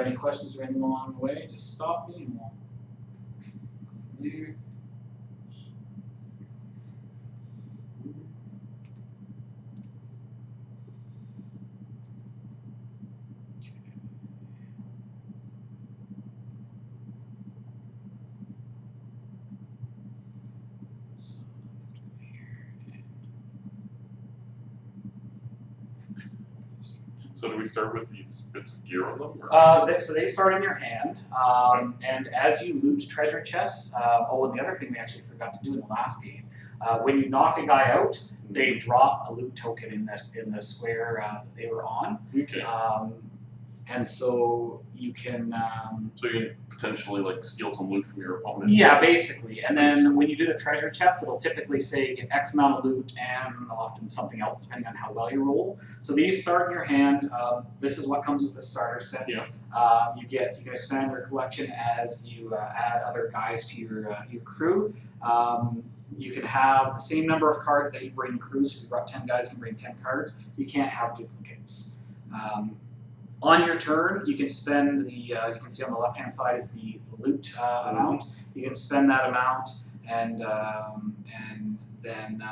any questions or anything along the way, just stop me and we'll do. So do we start with these bits of gear on them? Or? So they start in your hand, and as you loot treasure chests, and the other thing we actually forgot to do in the last game, when you knock a guy out, they drop a loot token in the square that they were on. Okay. And so you can. So you can potentially like steal some loot from your opponent. Yeah, basically. And then when you do the treasure chest, it'll typically say get X amount of loot and often something else depending on how well you roll. So these start in your hand. This is what comes with the starter set. Yeah. You can expand your collection as you add other guys to your crew. You can have the same number of cards that you bring crew. So if you brought 10 guys, you can bring 10 cards. You can't have duplicates. On your turn, you can spend the, you can see on the left-hand side is the loot amount. You can spend that amount, and then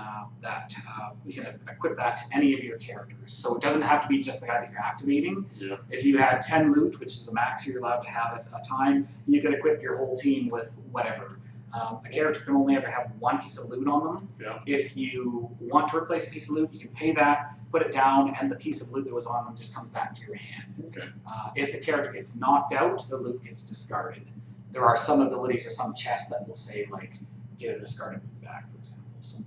you can equip that to any of your characters. So it doesn't have to be just the guy that you're activating. Yeah. If you had 10 loot, which is the max you're allowed to have at a time, you can equip your whole team with whatever. A character can only ever have one piece of loot on them. Yeah. If you want to replace a piece of loot, you can pay that, put it down, and the piece of loot that was on them just comes back to your hand. Okay. If the character gets knocked out, the loot gets discarded. There are some abilities or some chests that will say, like, get a discarded loot back, for example. So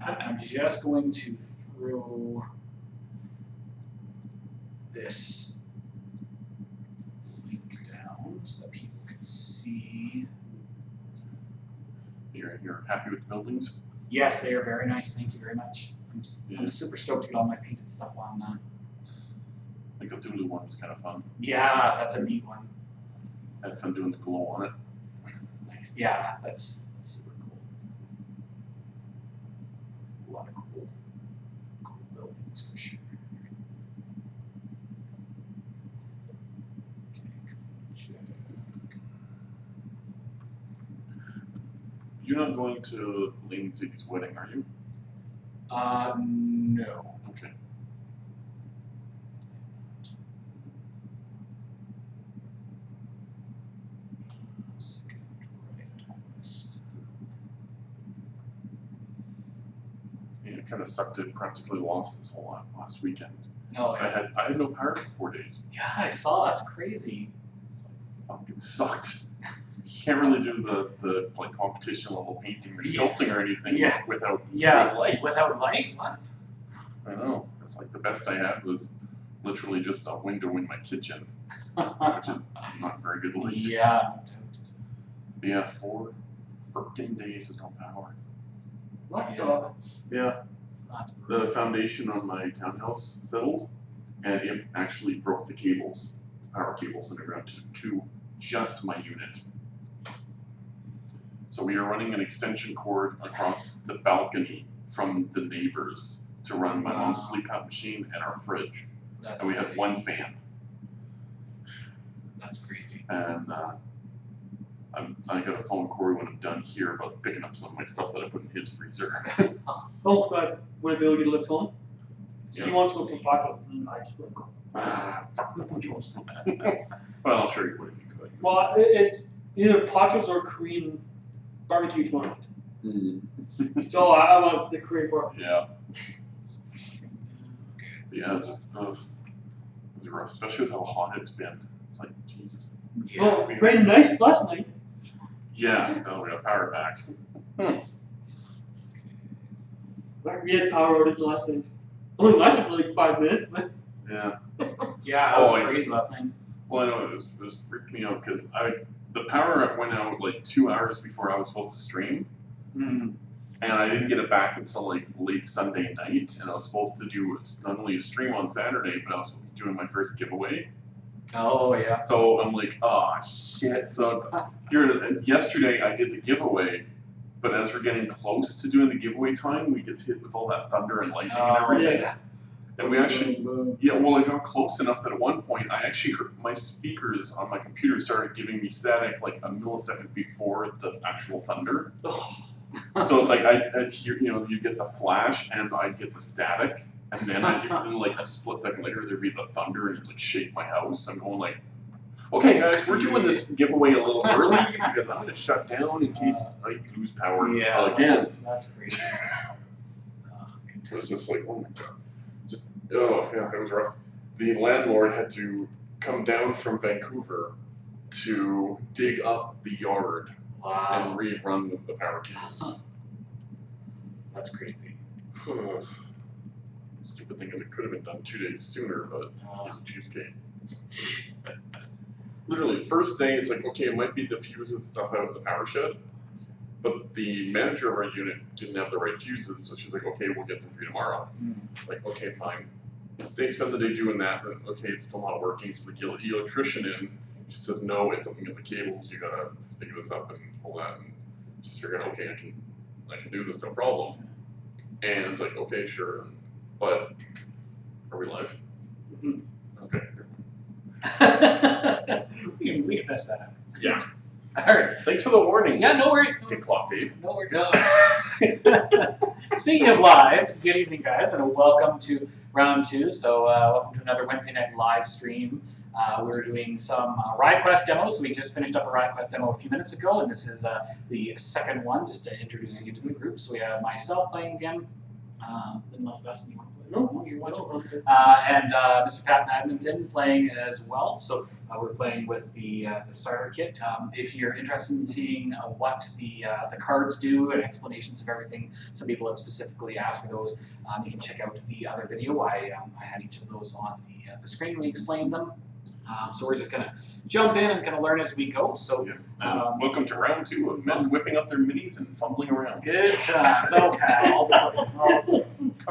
I'm just going to throw this link down so that people can see. You're happy with the buildings? Yes, they are very nice. Thank you very much. I'm super stoked to get all my painted stuff on. The Cthulhu one was kind of fun. Yeah, that's a neat one. I had fun doing the glow on it. Nice. Yeah, that's super cool. A lot of cool buildings for sure. You're not going to Lane City's wedding, are you? No. Okay. Yeah, it kind of sucked. It practically lost this whole lot last weekend. No. I had no power for 4 days. Yeah, I saw. That's crazy. Fucking sucked. You can't really do the like competition level painting or sculpting or anything without lights. Without light? What? I know. It's like the best I had was literally just a window in my kitchen, which is not very good light. Yeah. But yeah, 4 freaking days of no power. What? Yeah. That's The foundation on my townhouse settled, and it actually broke the cables, power cables underground to just my unit. So we are running an extension cord across the balcony from the neighbors to run my mom's sleep out machine and our fridge. That's and we have 1 fan. That's crazy. And I got to phone Corey when I'm done here about picking up some of my stuff that I put in his freezer. Oh, so I would be able to get a lift home? So Yeah. you want to go to Paco? I just wouldn't go. Well, I'm sure you would if you could. Well, it's either Pacho's or Korean barbecue tomorrow. So I want the Korean part. Yeah. Yeah, just it was rough, especially with how hot it's been. It's like, Jesus. Yeah. Oh, it rained nice last night. Yeah, no, we got power back. We had power outage last night. Only lasted for like 5 minutes, but Yeah. Yeah, that was crazy last night. Well, I know it was freaked me out because the power went out like 2 hours before I was supposed to stream, and I didn't get it back until like late Sunday night. And I was supposed to do not only a stream on Saturday, but I was doing my first giveaway. Oh yeah. So I'm like, oh shit. So yesterday I did the giveaway, but as we're getting close to doing the giveaway time, we get hit with all that thunder and lightning and everything. Yeah. And we actually, yeah, well, it got close enough that at one point I actually heard my speakers on my computer started giving me static like a millisecond before the actual thunder. So it's like I'd hear, you know, you get the flash and I'd get the static, and then I'd hear, then like a split second later there'd be the thunder and it'd like shake my house. I'm going like, okay guys, we're doing this giveaway a little early because I'm gonna shut down in case I lose power again. That's crazy. It was just like, oh my god. Just, oh yeah, it was rough. The landlord had to come down from Vancouver to dig up the yard and rerun the power cables. That's crazy. Stupid thing is it could have been done 2 days sooner, but he's a cheapskate. Literally, the first day it's like, okay, it might be the fuses and stuff out in the power shed, but the manager of our unit didn't have the right fuses, so she's like, okay, we'll get them for you tomorrow. Like, okay, fine. They spend the day doing that, but okay, it's still not working, so they get the electrician in. She says, no, it's something in the cables, you gotta figure this up and pull that, and she's figuring, okay, I can do this, no problem. And it's like, okay, sure, but are we live? Okay. we can finish that up. Yeah. Alright. Thanks for the warning. Yeah, no worries. DeathClock, Dave. No worries. Speaking of live, good evening guys, and welcome to round 2. So welcome to another Wednesday night live stream. We're doing some Riot Quest demos. We just finished up a Riot Quest demo a few minutes ago, and this is the second one, just introducing you to the group. So we have myself playing again, unless Dustin, you want to play? No, you're watching. And Mr. Pat Badminton playing as well. So we're playing with the starter kit. If you're interested in seeing what the cards do and explanations of everything, some people have specifically asked for those. You can check out the other video. I had each of those on the screen. We explained them. So we're just gonna jump in and kind of learn as we go. So welcome to round 2 of men whipping up their minis and fumbling around. Good times. Oh,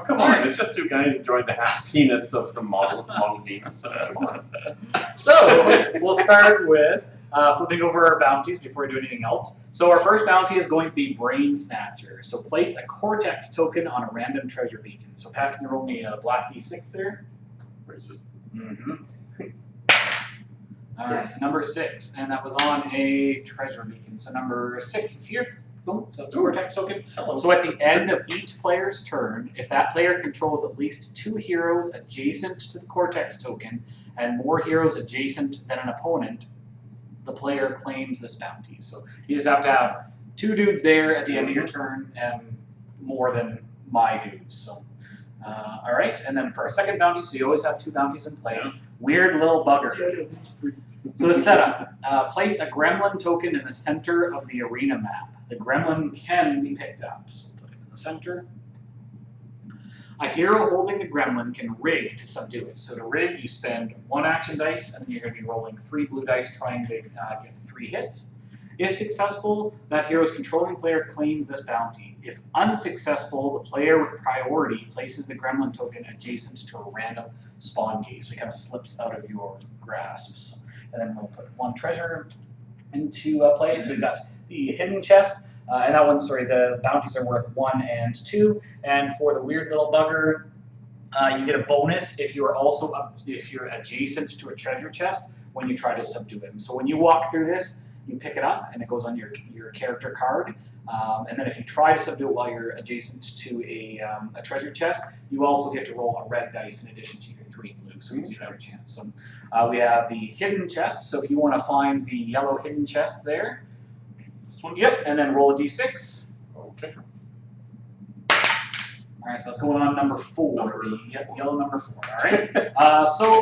come on, it's just 2 guys enjoying the happiness of some model games. Come on. So we'll start with flipping over our bounties before we do anything else. So our first bounty is going to be Brain Snatcher. So place a Cortex token on a random treasure beacon. So Pat, can you roll me a black d6 there? Racist. Alright, number 6, and that was on a treasure beacon. So number 6 is here. Boom, so it's a Cortex token. Hello. So at the end of each player's turn, if that player controls at least 2 heroes adjacent to the Cortex token and more heroes adjacent than an opponent, the player claims this bounty. So you just have to have 2 dudes there at the end of your turn and more than my dudes. So, alright, and then for our second bounty, so you always have 2 bounties in play. Weird little bugger. So the setup, place a gremlin token in the center of the arena map. The gremlin can be picked up, so put it in the center. A hero holding the gremlin can rig to subdue it. So to rig, you spend 1 action dice, and then you're going to be rolling 3 blue dice trying to get 3 hits. If successful, that hero's controlling player claims this bounty. If unsuccessful, the player with priority places the gremlin token adjacent to a random spawn gate. So it kind of slips out of your grasp. So, and then we'll put 1 treasure into play. So we've got the hidden chest, and that one, sorry, the bounties are worth 1 and 2. And for the weird little bugger, you get a bonus if you're also if you're adjacent to a treasure chest when you try to subdue him. So when you walk through this, you pick it up and it goes on your character card. And then if you try to subdue it while you're adjacent to a treasure chest, you also get to roll a red dice in addition to your 3 blue, so it gives you another chance. So we have the hidden chest. So if you want to find the yellow hidden chest there, this one, yep, and then roll a d6. Okay. All right, so that's going on number 4, the yellow number 4. All right. So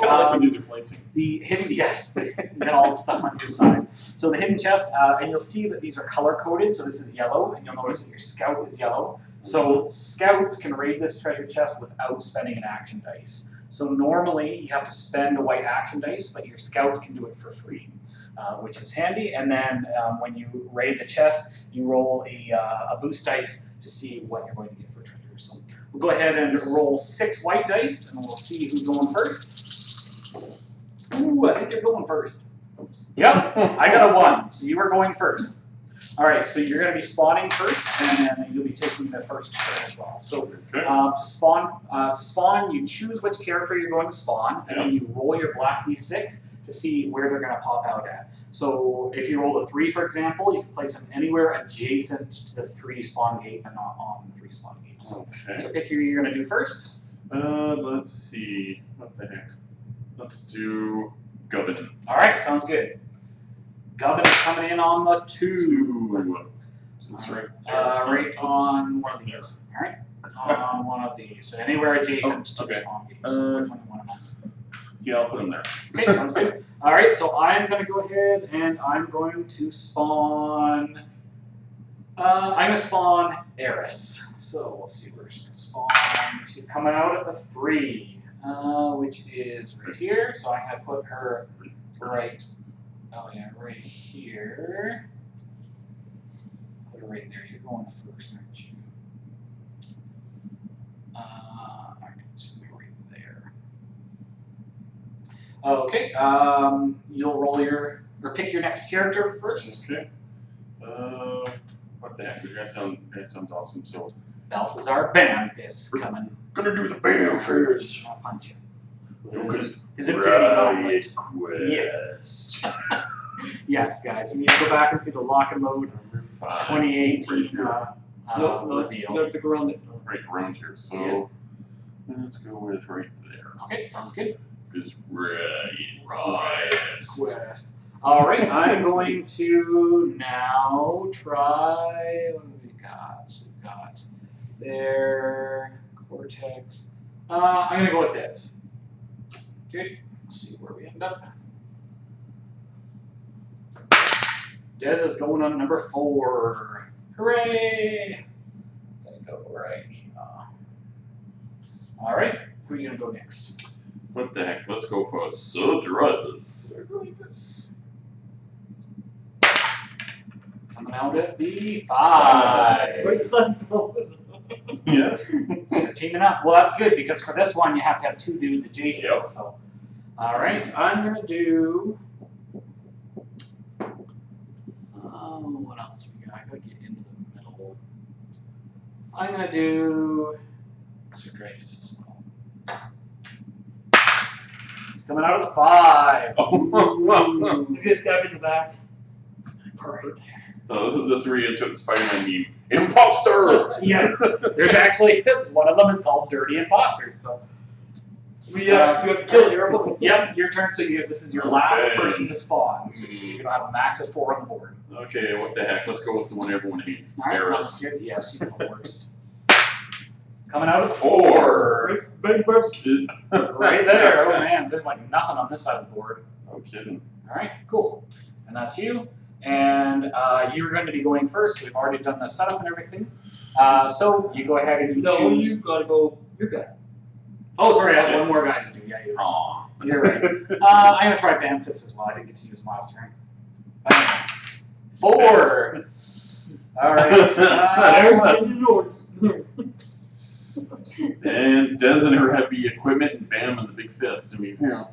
the hidden, yes, you got all the stuff on your side. So the hidden chest, and you'll see that these are color coded. So this is yellow, and you'll notice that your scout is yellow. So scouts can raid this treasure chest without spending an action dice. So normally you have to spend a white action dice, but your scout can do it for free, which is handy. And then when you raid the chest, you roll a boost dice to see what you're going to get for treasure. So we'll go ahead and roll 6 white dice, and we'll see who's going first. Ooh, I think you're going first. Yep, I got a 1, so you are going first. All right, so you're going to be spawning first, and then you'll be taking the first turn as well. So to spawn, you choose which character you're going to spawn, and then you roll your black d6 to see where they're going to pop out at. So if you roll a 3, for example, you can place them anywhere adjacent to the 3 spawn gate and not on the 3 spawn gate. So pick who you're going to do first. Let's see. What the heck? Let's do Gubbin. All right, sounds good. Gubbin is coming in on the 2. So it's right right on one of these. All right, on one of these. So anywhere adjacent to the spawn gate. So which one do you want to have? Yeah, I'll put him there. Okay, sounds good. All right, so I'm going to go ahead and I'm going to spawn. I'm going to spawn Eris. So we'll see where she's going to spawn. She's coming out at the 3, which is right here. So I'm going to put her right. Oh yeah, right here. Put her right there. You're going first, aren't you? Alright, just right there. Okay, you'll roll or pick your next character first. Okay. What the heck? That sounds awesome. So Balthazar Bam Fist is coming. Gonna do the Bam Fist. I'll punch him. Is it Riot Quest? Yes. Yes, guys. You need to go back and see the lock and load 2018 reveal. The ground. Right around here. So let's go with right there. Okay, sounds good. Is Riot Quest. All right, I'm going to now try. What have we got? So we've got there Cortex. I'm going to go with this. Okay, let's see where we end up. Dez is going on number 4. Hooray! Gonna go right here. All right, who are you gonna go next? What the heck? Let's go for Sir Dreyfus. Coming out at the 5. Yeah. You're teaming up. Well, that's good because for this one you have to have 2 dudes adjacent. Yep. So, all right, I'm gonna do. What else we got? I gotta get into the middle. I'm gonna do Sir Dreyfus as well. It's coming out of the 5. He's gonna stab you in the back. Perfect. Oh, this is where you get to the Spider-Man meme. Imposter! Yes. There's actually one of them is called Dirty Imposters. So you have to kill your Yep, your turn. So this is your last person to spawn. So you're gonna have a max of 4 on the board. Okay, what the heck? Let's go with the one everyone hates. All right, Eris. sounds good. Yes, she's the worst. Coming out of the 4. Big first. Is Right there. Oh man, there's like nothing on this side of the board. No kidding. All right, cool. And that's you. And you're going to be going first. We've already done the setup and everything. So you go ahead and you choose. You gotta go. Your guy. Oh, sorry, I have one more guy to do. Yeah, you're right. I'm gonna try Bamfist as well. I didn't get to use last turn. 4. All right. And Des and her heavy equipment, and Bam and the big fist. I mean, you know,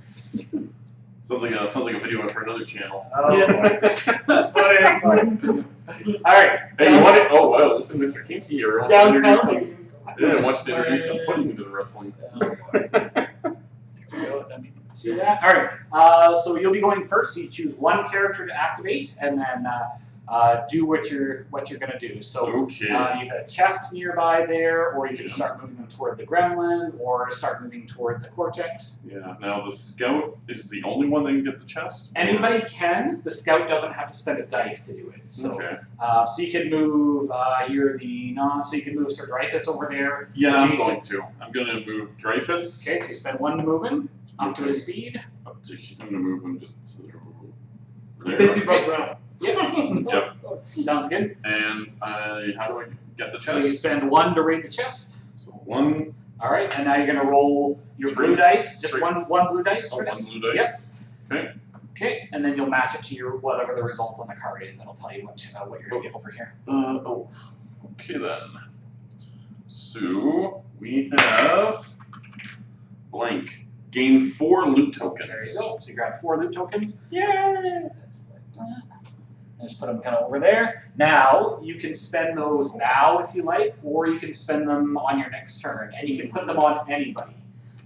sounds like a video for another channel. Oh, boy. All right. Hey, you want it? Oh wow, listen, Mr. Kinky here. Downtown. Yeah, wants to introduce some pudding into the wrestling. See that? All right. So you'll be going first. So you choose one character to activate, and then do what you're gonna do. So Okay. you have a chest nearby there, or you can start moving them toward the gremlin, or start moving toward the cortex. Yeah. Now the scout is the only one that can get the chest. Anybody can. The scout doesn't have to spend a dice to do it. So, Okay. so you can move. You're the non. So you can move Sir Dreyfus over there. Yeah, I'm adjacent. going to. I'm gonna move Dreyfus. Okay, so you spend 1 to move him up to Okay. his speed. Up to. I'm gonna move him just so there. Basically, buzz around. Yep. Sounds good. And how do I get the So you chest? spend 1 to raid the chest. So 1. All right, and now you're gonna roll your 3. blue dice. Just 3. one blue dice Oh, for 1 this. blue dice. Yep. Okay, and then you'll match it to your whatever the result on the card is. That'll tell you what you're gonna get over here. Okay then. So we have blank. Gain 4 loot tokens. There you go. So you grab 4 loot tokens. Yay! And just put them kind of over there. Now, you can spend those now if you like, or you can spend them on your next turn, and you can put them on anybody.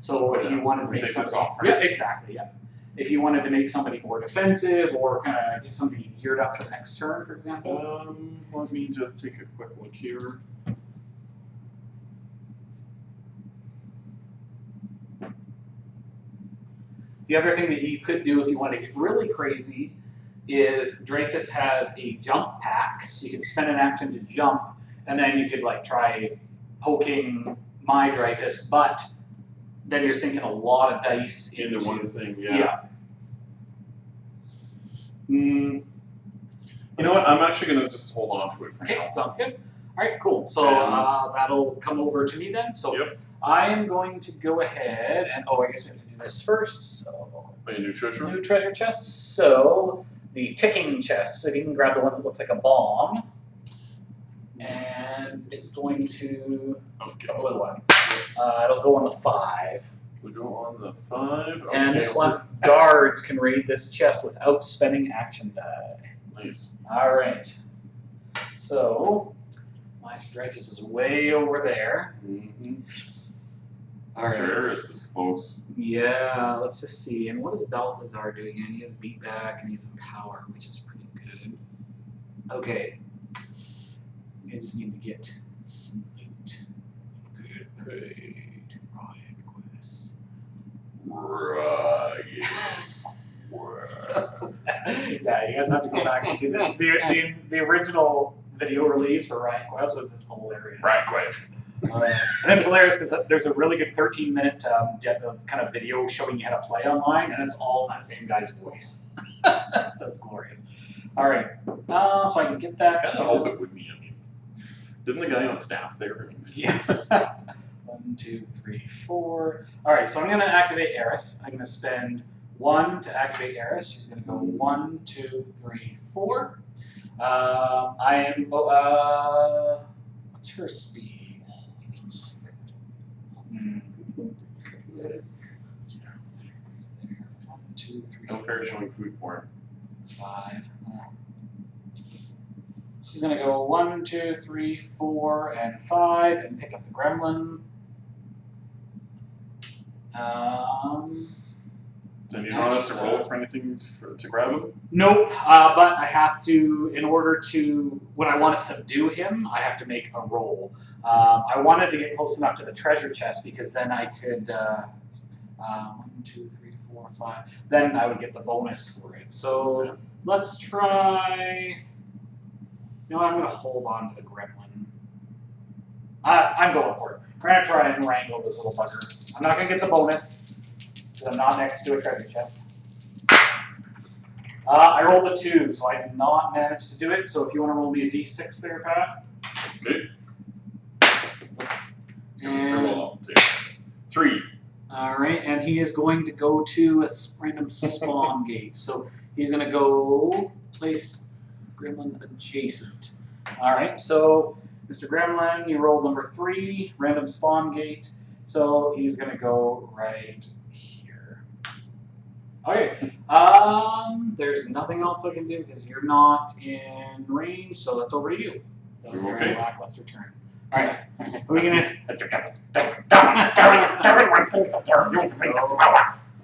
So if you wanted to make take this somebody, off, right? yeah, exactly, yeah. If you wanted to make somebody more defensive, or kind of get somebody geared up for the next turn, for example. Let me just take a quick look here. The other thing that you could do if you want to get really crazy is Dreyfus has a jump pack, so you can spend an action to jump, and then you could like try poking my Dreyfus, but then you're sinking a lot of dice Into one thing, yeah. Yeah. You know what? I'm actually gonna just hold on to it for Okay, now. sounds good. All right, cool. So that'll come over to me then. So Yep. I am going to go ahead and I guess we have to do this first. So A new treasure. new treasure chest. So the ticking chest. So if you can grab the one that looks like a bomb, and it's going to Okay. a blue one. It'll go on the 5. We go on the 5. Okay, And this one, guards can raid this chest without spending action die. Nice. All right. So my Dreyfus is way over there. Mm-hmm. All right. Jairus is close. Yeah, let's just see. And what is Balthazar doing? And he has beatback and he has power, which is pretty good. Okay. I just need to get some loot. Good paid. Riot Quest. Right. Yeah, you guys have to go back and see that. The original video release for Riot Quest was just hilarious. Right, quick. And it's hilarious because there's a really good 13-minute of kind of video showing you how to play online, and it's all in that same guy's voice. So it's glorious. All right, so I can get that. I hope it would be. I mean, doesn't the guy on staff there? Yeah. 1, 2, 3, 4. All right, so I'm going to activate Eris. I'm going to spend 1 to activate Eris. She's going to go 1, 2, 3, 4. I am. What's her speed? There. 1, 2, 3. No fair showing food porn. 5. She's gonna go 1, 2, 3, 4, and 5, and pick up the gremlin. So you don't have to roll for anything to grab him? Nope, but I have to, in order to, when I want to subdue him, I have to make a roll. I wanted to get close enough to the treasure chest because then I could, 1, 2, 3, 4, 5, then I would get the bonus for it. So let's try, you know what, I'm going to hold on to the gremlin. I'm going for it. We're going to try and wrangle this little bugger. I'm not going to get the bonus because I'm not next to a treasure chest. I rolled a 2, so I did not manage to do it. So if you want to roll me a d6 there, Pat. Okay. And, 3. all right, and he is going to go to a random spawn gate. So he's going to go place gremlin adjacent. All right, so Mr. Gremlin, you rolled number 3, random spawn gate. So he's going to go right here. Okay, there's nothing else I can do because you're not in range, so that's over to you. That was a very lackluster turn. All right, who are we gonna?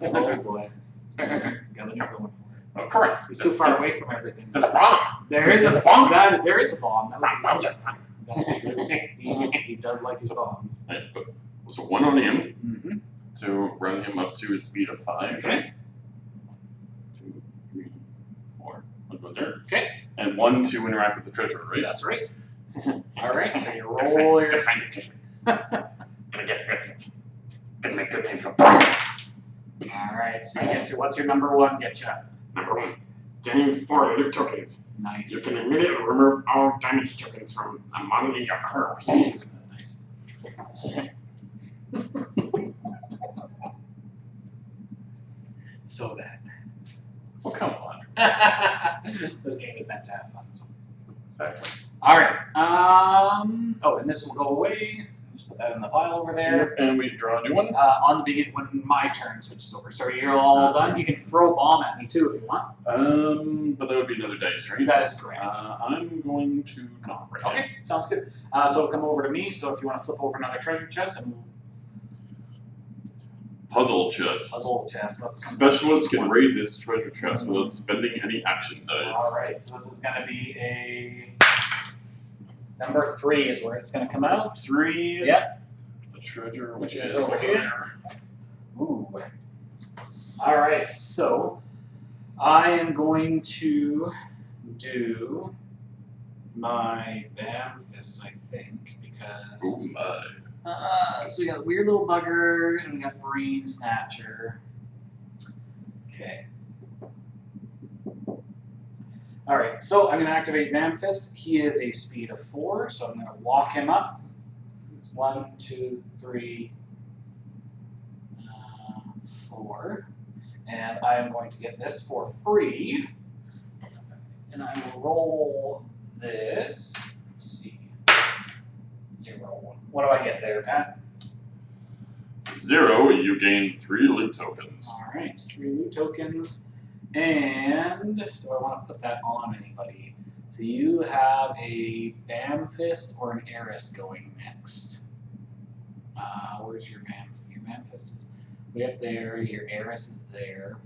Oh boy, gotta be going for it. Of course. He's too far away from everything. There's a bomb. There is a bomb. There is a bomb. Bombs are fun. That's true. He does like his bombs. So 1 on him Mm-hmm. to run him up to a speed of 5. Okay. 1, 2, 3, 4. I'll go there. Okay. And 1 to interact with the treasure, right? That's right. All right. So you roll your. Defend the treasure. Gonna get good things. Gonna make good things go. All right. So you get to what's your number 1 get you? Number 1, gain 4 loot tokens. Nice. You can immediately remove all damage tokens from a model in your curve. That's nice. So bad. Well, come on. This game is meant to have fun. So. Exactly. All right. Oh, and this will go away. Just put that in the pile over there. And we draw a new one. On the beginning, when my turn switches over. So you're all done. You can throw a bomb at me too if you want. But that would be another dice, right? That is correct. I'm going to not right now. Okay, sounds good. So it'll come over to me. So if you want to flip over another treasure chest and Puzzle chest. puzzle chest, let's come Specialists can raid this treasure chest without spending any action dice. All right, so this is going to be a number 3 is where it's going to come out. 3. Yep. The treasure, Which which is is over over here. there. Ooh. All right, so I am going to do my Bam Fist, I think, because Oh my. so we got a weird little bugger and we got Brain Snatcher. Okay. All right, so I'm going to activate Bam Fist. He is a speed of 4, so I'm going to walk him up. 1, 2, 3, 4. And I am going to get this for free. And I will roll this. Let's see. 0. What do I get there, Pat? 0, you gain 3 loot tokens. All right, 3 loot tokens. And do I want to put that on anybody? So you have a Bam Fist or an Eris going next. Where's your Bam? Your Bam Fist is way up there. Your Eris is there.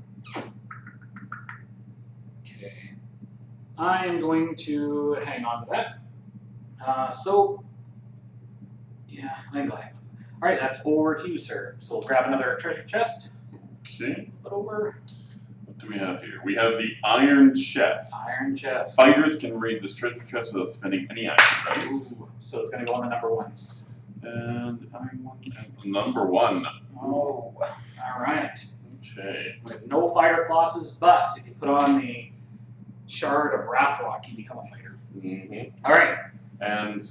Okay. I am going to hang on to that. So, yeah, I think I'll hang on. All right, that's over to you, sir. So we'll grab another treasure chest. Okay. Put over. What do we have here? We have the iron chest. Iron chest. Fighters can raid this treasure chest without spending any action dice. Ooh, so it's going to go on the number 1s. And the iron one. And number 1. Oh, all right. Okay. With no fighter clauses, but if you put on the Shard of Wrathrock, you become a fighter. Mm-hmm. All right. And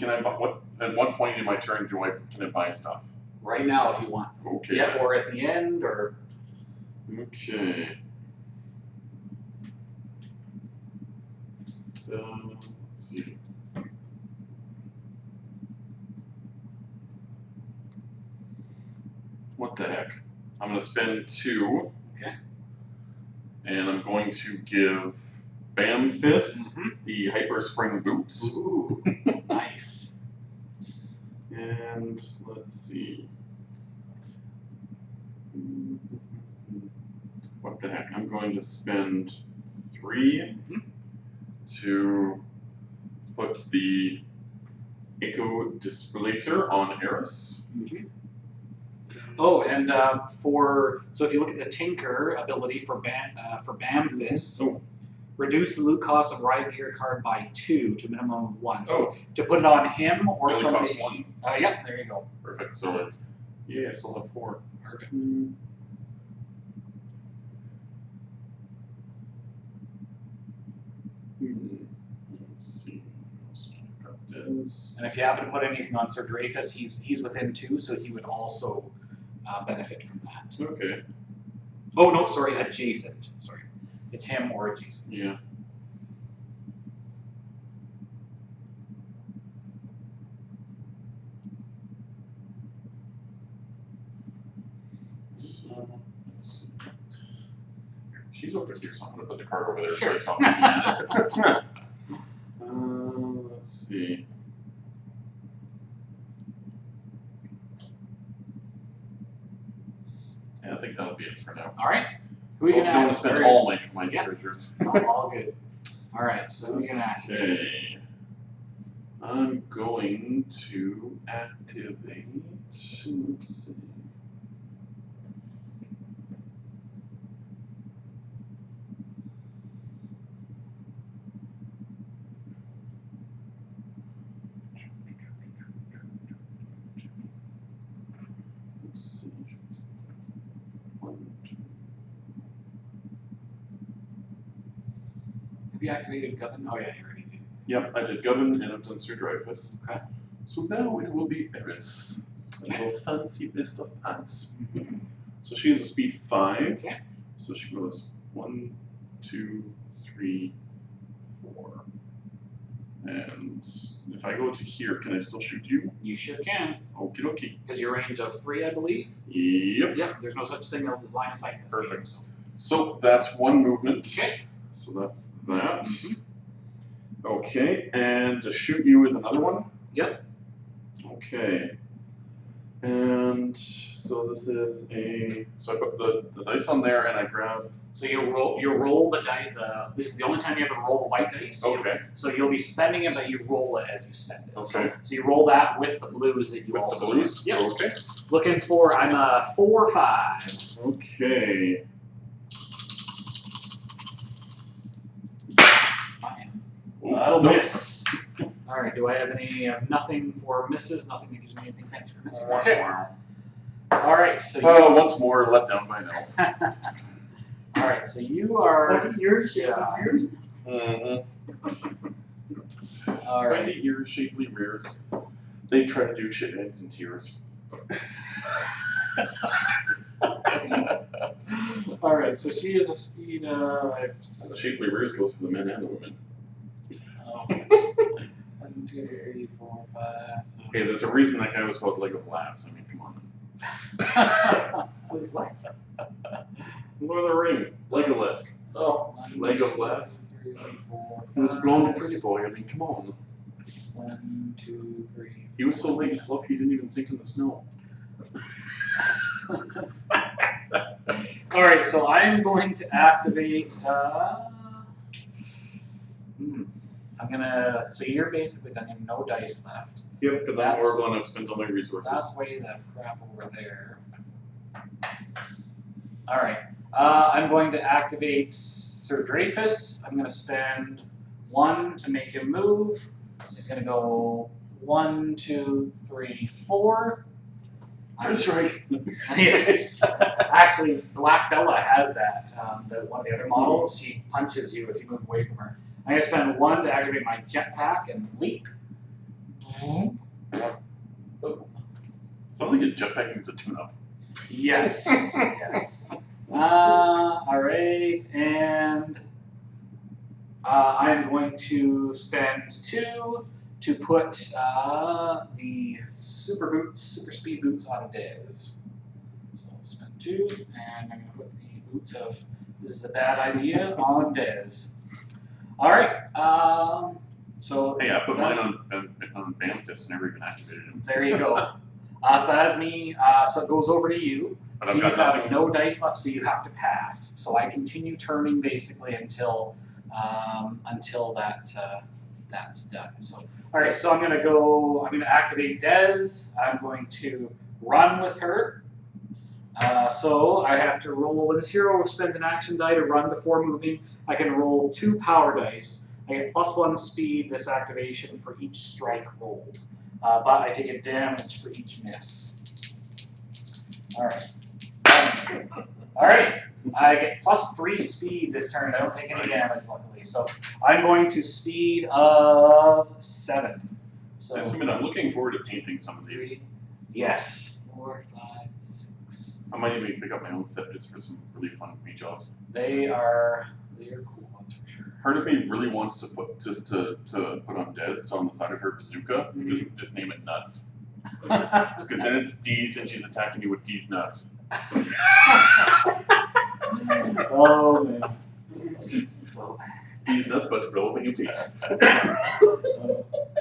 at what point in my turn can I buy stuff? Right now, if you want. Okay. Yeah, or at the end, or. Okay. Let's see. What the heck? I'm going to spend 2. Okay. And I'm going to give Bam Fist the Hyper Spring Boots. Ooh, nice. And let's see. What the heck? I'm going to spend 3 to put the Echo Displacer on Eris. Oh, and so if you look at the Tinker ability for Bam Fist, reduce the loot cost of Riot Gear card by 2 to a minimum of 1. So to put it on him or Only somebody. costs 1. Yeah, there you go. Perfect. So yeah, I still have 4. Perfect. Let's see. Got this. And if you happen to put anything on Sir Dreyfus, he's within 2, so he would also benefit from that. Okay. Oh no, sorry, adjacent. Sorry, it's him or adjacent. Yeah. She's over here, so I'm going to put the card over there. Sure. So it's let's see. Yeah, I think that'll be it for now. All right. Who are you Don't gonna want to spend all my treasures. All good. All right. So who are you gonna activate? Okay. I'm going to activate. Let's see. Have you activated Govern? Oh yeah, you already did. Yep, I did Govern and I've done Sir Dreyfus. Okay. So now it will be Eris. A little fancy best of pants. So she has a speed 5. Okay. So she goes 1, 2, 3, 4. And if I go to here, can I still shoot you? You sure can. Okie dokie. Because your range of 3, I believe. Yep. Yep, there's no such thing as line of sight in this Perfect. game, so. So that's one movement. Okay. So that's that. Mhm. Okay, and to shoot you is another one? Yep. Okay. And so this is a, so I put the dice on there and I grab, So you roll the dice. This is the only time you ever roll the white dice. okay, So you'll be spending it, but you roll it as you spend it. okay. So you roll that with the blues that you With also the blues? Yep. Okay. Looking for, I'm a 4 or 5. Okay. That'll Nope. miss. All right. Do I have any nothing for misses? Nothing that gives me anything fancy for missing. Okay. All right. So you. Once more, let down by an elf. All right. So you are. 20 years, Yeah. years. Mm-hmm. All right. 20 years, shapely rears. They try to do shit ends and tears. All right. So she is a speed of. The shapely rears goes for the men and the women. 1, 2, 3, 4, 5. So. Hey, there's a reason that guy was called Leg of Lass. I mean, come on. Wait, what? Lord of the Rings, Legolas. Oh, Leg of Lass. 2, 3, 4, He was a 5. blonde pretty boy. I mean, come on. 1, 2, 3. He was so light and fluffy he didn't even sink in the snow. All right, so I am going to activate. I'm gonna. So you're basically done. You have no dice left. Yep, because I'm That's- horrible and I've spent all my resources. That's way that crap over there. All right. I'm going to activate Sir Dreyfus. I'm going to spend 1 to make him move. So he's going to go 1, 2, 3, 4. That's right. Yes. Actually, Black Bella has that. One of the other models, she punches you if you move away from her. I'm going to spend 1 to activate my jetpack and leap. Oh. Sounds like a jetpack needs a tune-up. Yes. Yes. All right, and I'm going to spend 2 to put the super speed boots on Dez. So I'll spend 2, and I'm going to put the boots of this is a bad idea on Dez. All right. So Hey, I put mine that's- on Bamfist and never even activated him. There you go. So that's me. So it goes over to you. But So I've you got have nothing. no dice left, so you have to pass. So I continue turning basically until that's done. So all right, so I'm gonna activate Dez. I'm going to run with her. So I have to roll when this hero spends an action die to run before moving. I can roll 2 power dice. I get +1 speed this activation for each strike rolled, but I take a damage for each miss. All right. All right. I get +3 speed this turn. I don't take any Nice. damage, luckily. So I'm going to speed of 7. So I mean, I'm looking forward to painting some of these. 3, yes, 4, 5, 6. I might even pick up my own set just for some really fun paint jobs. They are cool. That's for sure. Part of me really wants to put put on Dez on the side of her bazooka. Mhm. Just name it Nuts. Because then it's D's and she's attacking you with D's nuts. Oh man. So, D's nuts about to blow up in your face.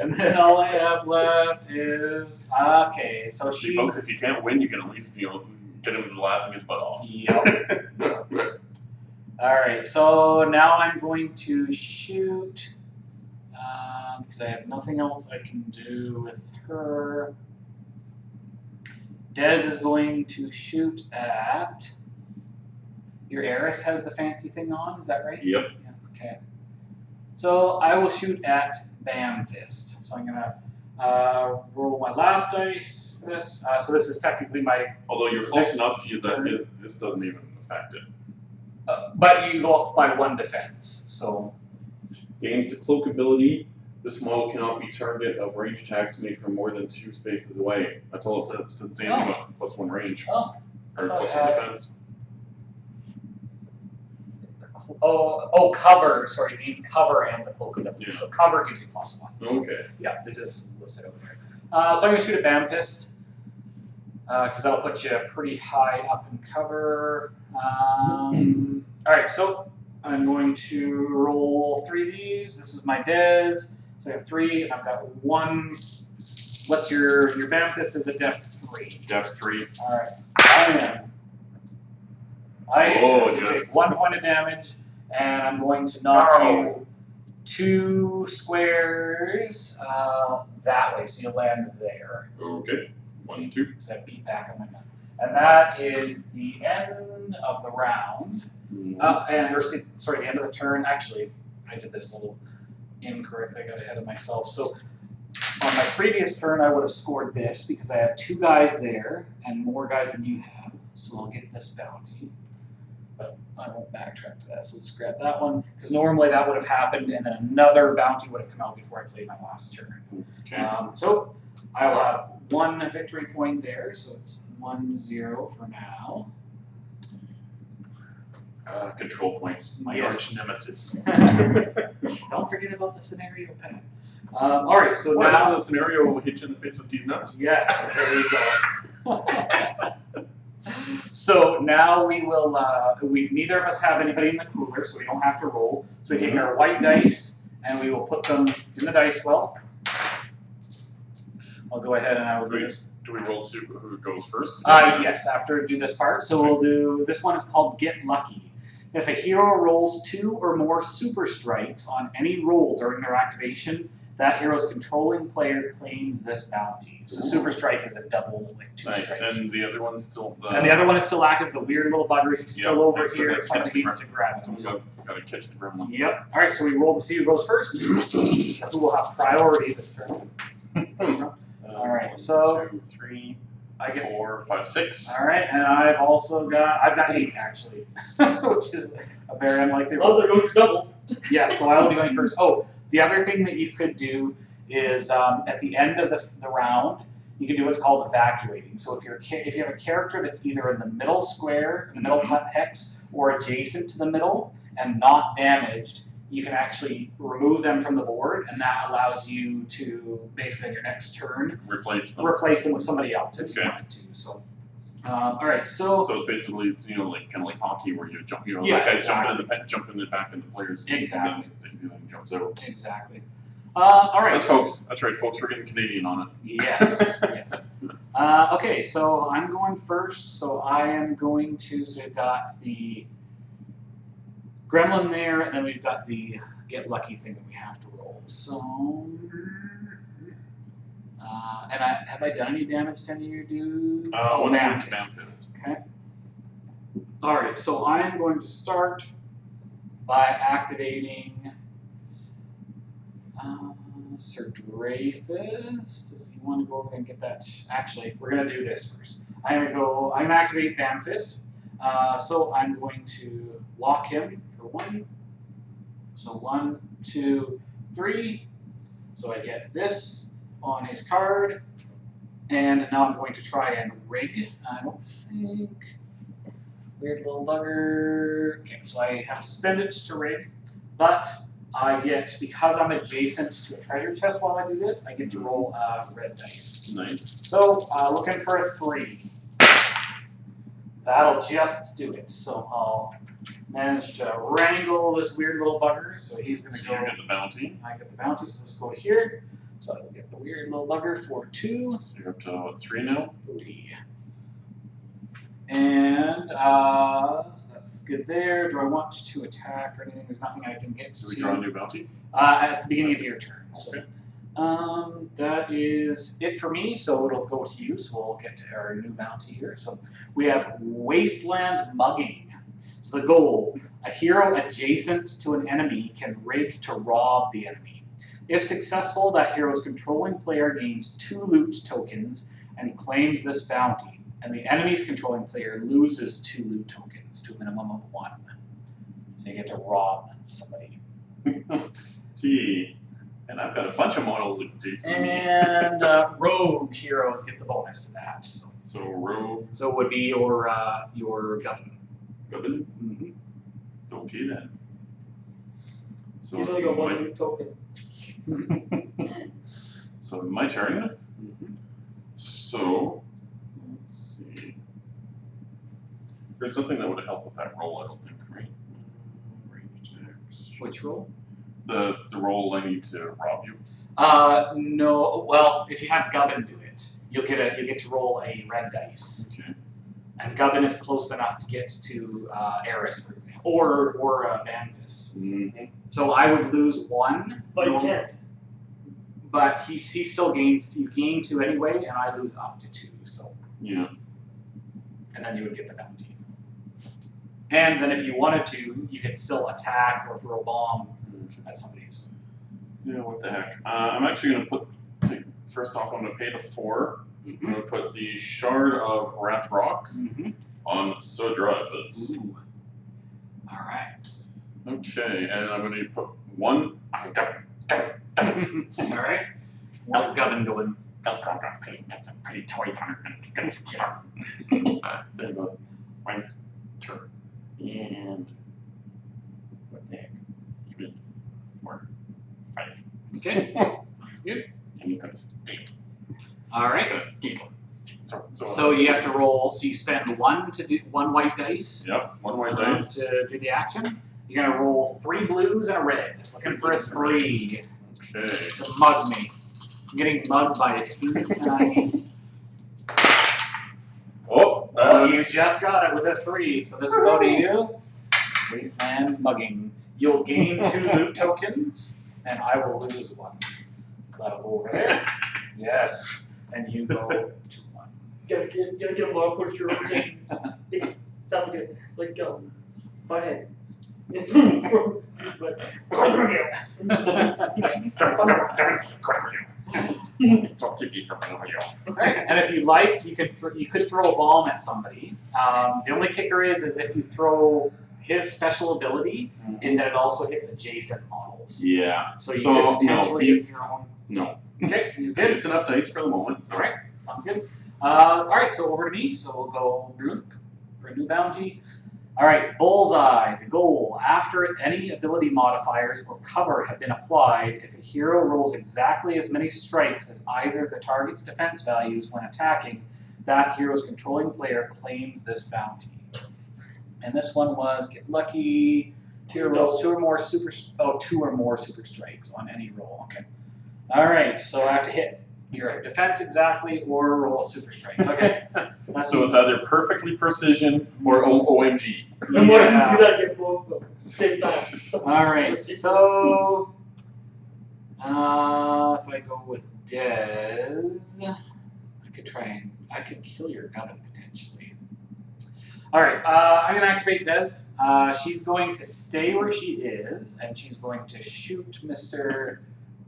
and then all I have left is okay. So See, she. folks, if you can't win, you can at least get him laughing his butt off. Yep. All right. So now I'm going to shoot because I have nothing else I can do with her. Dez is going to shoot at. Your heiress has the fancy thing on. Is that right? Yep. Yeah, okay. So I will shoot at Bamfist. So I'm gonna roll my last dice for this. So this is technically my. Although you're close Next enough, turn. this doesn't even affect it. But you go up by 1 defense. So Gains the cloak ability. This model cannot be target of range attacks made from more than 2 spaces away. That's all it says. It doesn't say anything about +1 range I or thought it +1 had- defense. the cover. Sorry, it means cover and the cloak ability. Yeah. So cover gives you +1. Okay. Yeah, this is listed over there. So I'm going to shoot a Bam Fist, because that'll put you pretty high up in cover. Alright, so I'm going to roll 3 of these. This is my Des. So I have 3, and I've got 1. What's your Bam Fist is a depth 3. Depth 3. Alright, I take 1 point of damage, and I'm going to knock you 2 squares that way, so you'll land there. Okay. 1, 2. Because I beat back on my gun. And that is the end of the round. The end of the turn. Actually, I did this a little incorrect. I got ahead of myself. So on my previous turn, I would have scored this because I have 2 guys there and more guys than you have. So I'll get this bounty. But I won't backtrack to that. So let's grab that one. Because normally that would have happened and then another bounty would have come out before I played my last turn. Okay. So I will have 1 victory point there. So it's 1-0 for now. Control points. My arch nemesis. Don't forget about the scenario pen. All right, so what now is the scenario will hit you in the face with these nuts? Yes, there we go. So now we will. Neither of us have anybody in the cooler, so we don't have to roll. So we take our white dice and we will put them in the dice well. I'll go ahead and I will do this. Do we roll to who goes first? Yes, after do this part. So we'll do, this one is called Get Lucky. If a hero rolls 2 or more super strikes on any roll during their activation, that hero's controlling player claims this bounty. So super strike is a double, like 2 nice. strikes. And the other one's still. And the other one is still active. The weird little bugger, he's still over so here. let's Somebody catch needs to grab him. Someone's got to catch the gremlin. Yep. All right. So we roll to see who goes first. Who will have priority this turn? All right. So 1, 2, 3, I get 4, 5, 6. All right, and I've got 8 actually, which is a very unlikely roll. Oh, there goes your doubles. Yeah, so I will be going first. Oh, the other thing that you could do is at the end of the round, you can do what's called evacuating. So if you have a character that's either in the middle square, the middle hex, or adjacent to the middle and not damaged, you can actually remove them from the board, and that allows you to basically on your next turn Replace them. replace them with somebody else if you wanted to. So, all right, so it's basically like kind of like hockey where you jump, Yeah, the guys exactly. jumping it back in the players. Exactly. And then jumps out. Exactly. All right. That's right, folks. We're getting Canadian on it. Yes. Yes. Okay, so I'm going first. So I am going to. So we've got the gremlin there, and then we've got the get lucky thing that we have to roll. So, and have I done any damage to any of your dudes? Bam Fist. Fist. Okay. All right. So I am going to start by activating Sir Dreyfus. Does he want to go over there and get that? Actually, we're gonna do this first. I'm gonna activate Bam Fist. So I'm going to lock him for 1. So 1, 2, 3. So I get this on his card. And now I'm going to try and rig. I don't think. Weird little bugger. Okay, so I have to spend it to rig. But I get, because I'm adjacent to a treasure chest while I do this, I get to roll red dice. Nice. So looking for a 3. That'll just do it. So I'll manage to wrangle this weird little bugger. So he's going to go. You get the bounty. I get the bounty, so let's go here. So I will get the weird little bugger for 2. So you're up to what, 3 now? 3. And so that's good there. Do I want to attack or anything? There's nothing I can get to. Do we draw a new bounty? At the beginning of your turn. Okay. That is it for me, so it'll go to you. So we'll get to our new bounty here. So we have Wasteland Mugging. So the goal, a hero adjacent to an enemy can rig to rob the enemy. If successful, that hero's controlling player gains 2 loot tokens and claims this bounty, and the enemy's controlling player loses 2 loot tokens to a minimum of 1. So you get to rob somebody. Gee. And I've got a bunch of models of Jason. And rogue heroes get the bonus to that. So rogue. So it would be your gun. Gubbin? Mm-hmm. Okay then. So He's only got one loot token. so my turn. Mhm. So let's see. There's nothing that would help with that roll, I don't think, right? Range attacks. Which roll? The roll I need to rob you. No. Well, if you have Gubbin do it, you get to roll a red dice, Okay. and Gubbin is close enough to get to Eris, for example, or Banfist. Mm-hmm. So I would lose 1. But you can't. But he still gains. You gain 2 anyway, and I lose up to 2. So Yeah. and then you would get the bounty. And then if you wanted to, you could still attack or throw a bomb at somebody's. Yeah, what the heck? I'm actually going to first off, I'm going to pay the 4. I'm going to put the Shard of Wrath Rock on Sodra Ethos. Ooh. All right. Okay, and I'm going to put 1. All right. How's Gubbin going? That's a pretty toy on it. Gonna skip her. So it goes 1, 2, and what the heck? 3, 4, 5. Okay. Good. And you're gonna steal. All right. Gonna steal. So you have to roll. So you spend 1 to do 1 white dice. Yep, 1 white dice. To do the action. You're gonna roll 3 blues and a red. Looking for a 3 Okay. to mug me. I'm getting mugged by a 2. Oh, Oh, you that's- just got it with a 3, so this will go to you. Wasteland mugging. You'll gain 2 loot tokens, and I will lose 1. So that'll go over there. Yes. And you go to 1. Gotta get a more push your own. Sound like my head. Right. And if you like, you could throw a bomb at somebody. The only kicker is if you throw his special ability, is that it also hits adjacent models. Yeah. So you So, could no, potentially he's- use your own. No. Okay, he's good. It's enough dice for the moment. So. All right, sounds good. All right, so over to me. So we'll go Brunk for a new bounty. All right, Bullseye. The goal: after any ability modifiers or cover have been applied, if a hero rolls exactly as many strikes as either the target's defense values when attacking, that hero's controlling player claims this bounty. And this one was get lucky. 2 rolls, 2 or more super strikes on any roll. Okay. All right, so I have to hit your defense exactly or roll a super strike. Okay. So it's either perfectly precision or OMG. And what if you do that, get both of them at the same time? All right, so if I go with Dez, I could kill your Gubbin potentially. All right, I'm gonna activate Dez. She's going to stay where she is, and she's going to shoot Mr.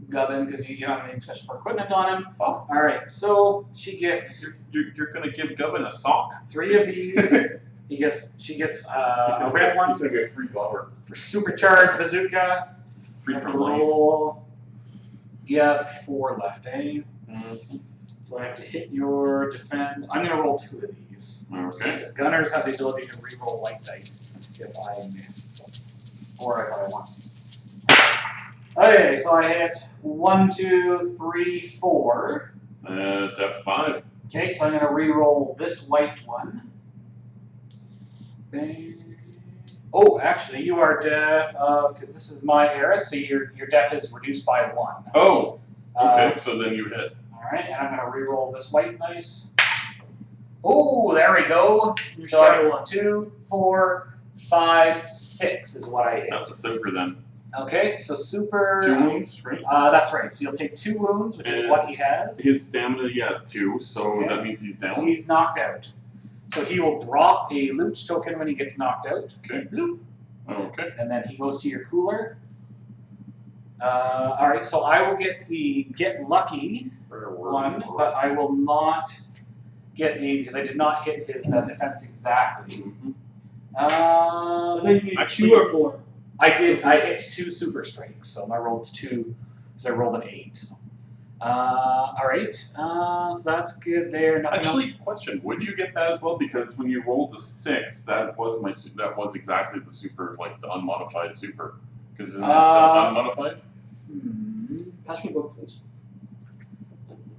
Gubbin because you don't have any special for equipment on him. Oh. All right, so she gets You're going to give Gubbin a sock? 3 of these. She gets a red one He's going to get free dollar. for supercharged bazooka. Free Have for to life. roll. You have 4 left, eh? Mhm. So I have to hit your defense. I'm gonna roll 2 of these. Okay. Because gunners have the ability to re-roll white dice if I miss, or if I want. Okay, so I hit 1, 2, 3, 4. Def 5. Okay, so I'm gonna re-roll this white one. Bang. Oh, actually, you are def of because this is my era, so your def is reduced by 1. Oh, okay, so then you hit. All right, and I'm gonna re-roll this white dice. Oh, there we go. You So I shadow roll 2, 4, 5, 6 is what I hit. That's a super then. Okay, so super. 2 wounds, right? That's right. So you'll take 2 wounds, which is And what he has. His stamina, he has 2, so Okay. that means he's down. He's knocked out. So he will drop a loot token when he gets knocked out. Okay. Okay. And then he goes to your cooler. All right, so I will get the get lucky one, but I will not get the because I did not hit his defense exactly. Mhm. I thought you need Actually- 2 or more. I did. I hit 2 super strikes, so I rolled 2 because I rolled an 8. So. All right, so that's good there. Nothing Actually, else. question: would you get that as well? Because when you rolled a 6, that was exactly the super, like the unmodified super. Because isn't that unmodified? Pass me a book, please.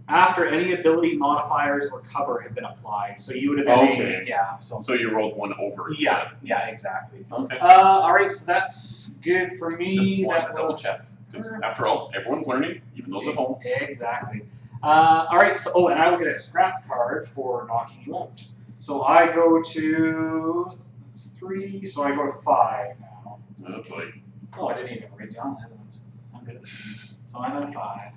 After any ability modifiers or cover have been applied, so you would have been Okay. yeah. So you rolled one over. Yeah, yeah, exactly. Okay. All right, so that's good for me. Just wanted to That double was- check. Because after all, everyone's learning, even those at home. Exactly. All right, so and I will get a scrap card for knocking you out. So I go to 3, so I go to 5 now. Oh boy. Oh, I didn't even write down that one. I'm good at this. So I'm at 5.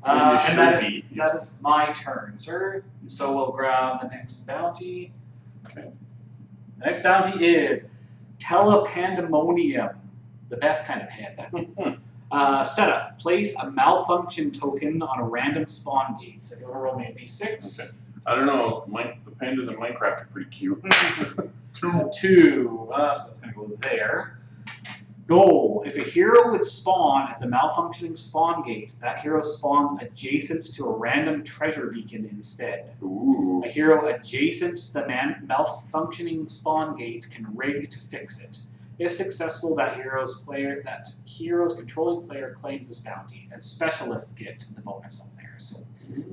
And you And should that be. is my turn, sir. So we'll grab the next bounty. Okay. The next bounty is Telepandemonium, the best kind of panda. Setup. Place a malfunction token on a random spawn gate. So if you want to roll me a d6. Okay. I don't know. The pandas in Minecraft are pretty cute. 2. 2. So that's going to go there. Goal. If a hero would spawn at the malfunctioning spawn gate, that hero spawns adjacent to a random treasure beacon instead. Ooh. A hero adjacent to the malfunctioning spawn gate can rig to fix it. If successful, that hero's controlling player claims this bounty, and specialists get the bonus on there. So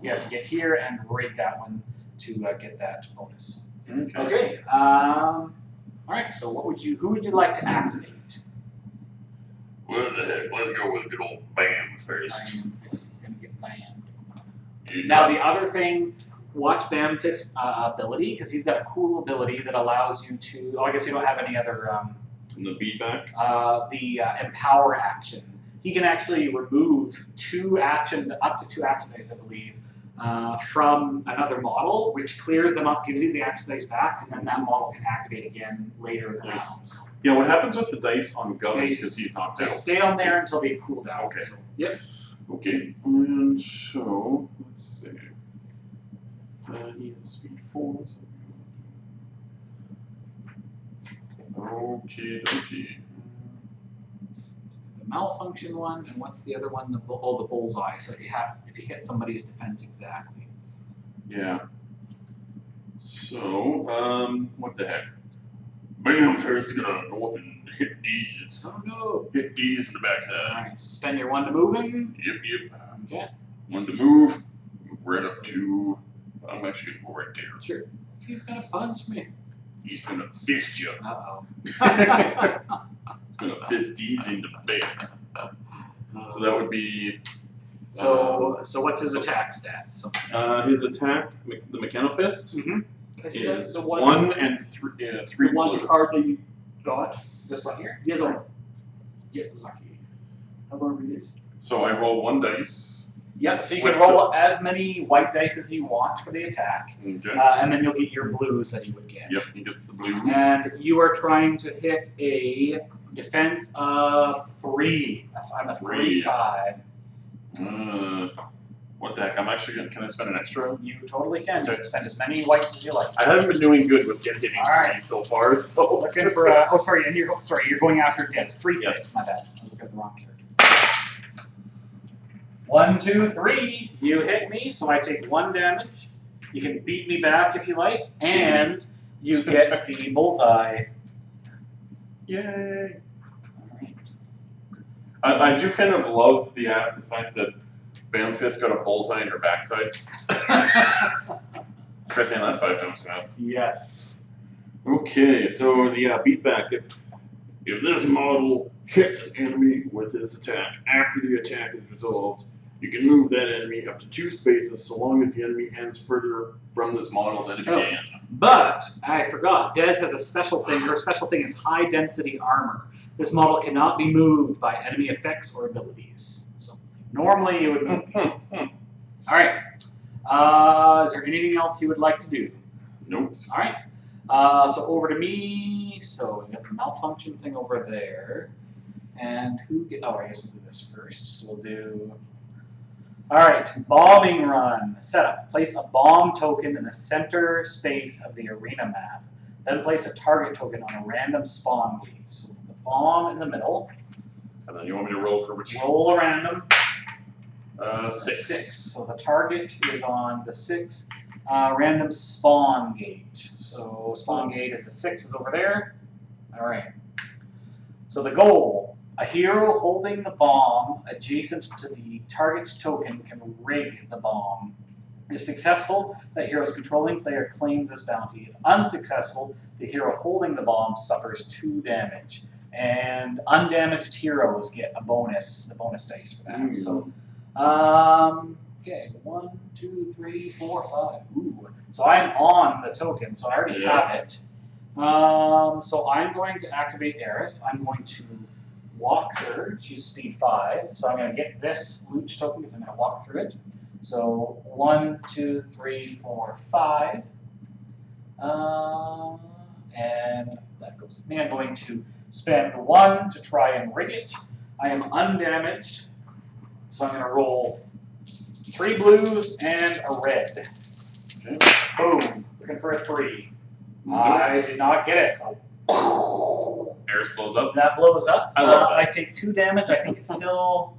you have to get here and rig that one to get that bonus. Okay. Okay. All right. So who would you like to activate? What the heck? Let's go with good old Bam first. This is gonna get banned. Now the other thing, watch Bamfist's ability, because he's got a cool ability that allows you to. Oh, I guess you don't have any other. And the beatback? The empower action. He can actually remove up to 2 action dice, I believe, from another model, which clears them up, gives you the action dice back, and then that model can activate again later in the round. So Yeah, what happens with the dice on Gummy because he's knocked they out? stay on there until they cool down. Okay. So, yep. Okay, and so, let's see. He has speed 4. Okay, okay. The malfunction one, and what's the other one? The bullseye. So if you hit somebody's defense exactly. Yeah. So, what the heck? Bam first is gonna go up and hit these. Oh no! Hit these in the All backside. right. So spend your 1 to move him. Yep. Okay. 1 to move. Move right up to. I'm actually gonna go right there. Sure. He's gonna punch me. He's gonna fist you. Uh-oh. He's gonna fist these in the back. So that would be. So what's his attack stats? So, His attack, the Mechano Fist, is the 1 and 3 one blue. card that you got. this one here. The other one. Get lucky. I'm gonna read it. So I roll 1 dice. Yep. So you With can roll as many white dice as you want for the attack, Okay. and then you'll get your blues that you would get. Yep, he gets the blues. And you are trying to hit a defense of 3. I'm a 3/5. What the heck? I'm actually gonna. Can I spend an extra? You totally can. You Okay. can spend as many whites as you like. I haven't been doing good with hitting Alright. so far. So Looking for oh sorry, and you're going after yes, 3/6. Yes. My bad. I was looking at the wrong character. 1, 2, 3. You hit me, so I take 1 damage. You can beat me back if you like, and you get the bullseye. Yay! Alright. I do kind of love the fact that Bamfist got a bullseye in her backside. Try saying that 5 times fast. Yes. Okay, so the beatback. If this model hits an enemy with this attack after the attack is resolved, you can move that enemy up to 2 spaces so long as the enemy ends further from this model than it Oh. began. But I forgot, Dez has a special thing. Her special thing is high density armor. This model cannot be moved by enemy effects or abilities. So normally you would move me. All right. Is there anything else you would like to do? Nope. All right. So over to me. So we got the malfunction thing over there. And who get? Oh, I guess we'll do this first. So we'll do. All right, bombing run. Setup. Place a bomb token in the center space of the arena map. Then place a target token on a random spawn gate. So the bomb in the middle. And then you want me to roll for which? Roll a random. 6. So the target is on the 6 random spawn gate. So spawn gate is the 6 is over there. All right. So the goal. A hero holding the bomb adjacent to the target's token can rig the bomb. If successful, that hero's controlling player claims this bounty. If unsuccessful, the hero holding the bomb suffers 2 damage. And undamaged heroes get a bonus, the bonus dice for that. So, okay, 1, 2, 3, 4, 5. Ooh. So I'm on the token, so I already have it. So I'm going to activate Eris. I'm going to walk her. She's speed 5. So I'm going to get this loot token because I'm going to walk through it. So 1, 2, 3, 4, 5. And that goes with me. I'm going to spend 1 to try and rig it. I am undamaged. So I'm going to roll 3 blues and a red. Okay. Boom. Looking for a 3. I did not get it, so Eris blows up. that blows up. I love that. I take 2 damage. I think it still.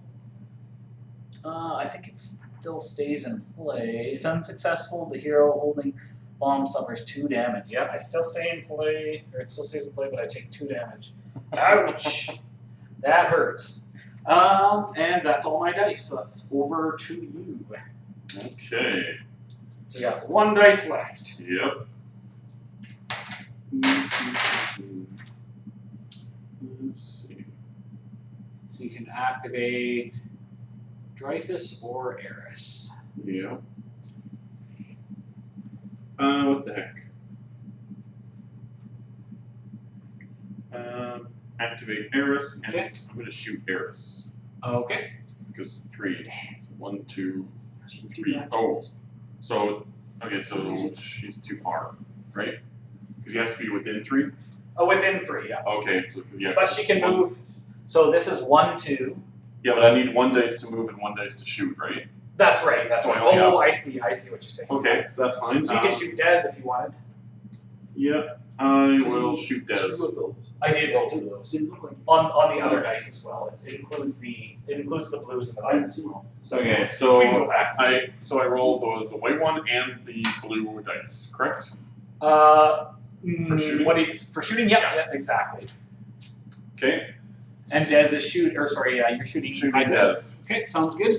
Still stays in play. If unsuccessful, the hero holding bomb suffers 2 damage. Yep, I still stay in play, or it still stays in play, but I take 2 damage. Ouch! That hurts. And that's all my dice. So that's over to you. Okay. So you got 1 dice left. Yep. Let's see. So you can activate Dreyfus or Eris. Yep. What the heck? Activate Eris, and Okay. I'm going to shoot Eris. Okay. Because 3. 1, 2, 3. Oh. So, okay, so she's too far, right? Because you have to be within 3? Oh, within 3, yeah. Okay, so because you have But to she can move. So this is 1, 2. Yeah, but I need 1 dice to move and 1 dice to shoot, right? That's right. That's So right. I only Oh, have- I see what you're saying. Okay, that's fine. So you can shoot Dez if you wanted. Yeah, I will shoot 2 of Dez. those. I did roll 2 of those. Didn't look like On the other dice as well. It includes the blues and the whites as well. Okay, We can go so back. I roll the white one and the blue dice, correct? For shooting? For shooting? Yeah, exactly. Okay. And Dez is you're shooting Shooting my Dez. Okay, sounds good.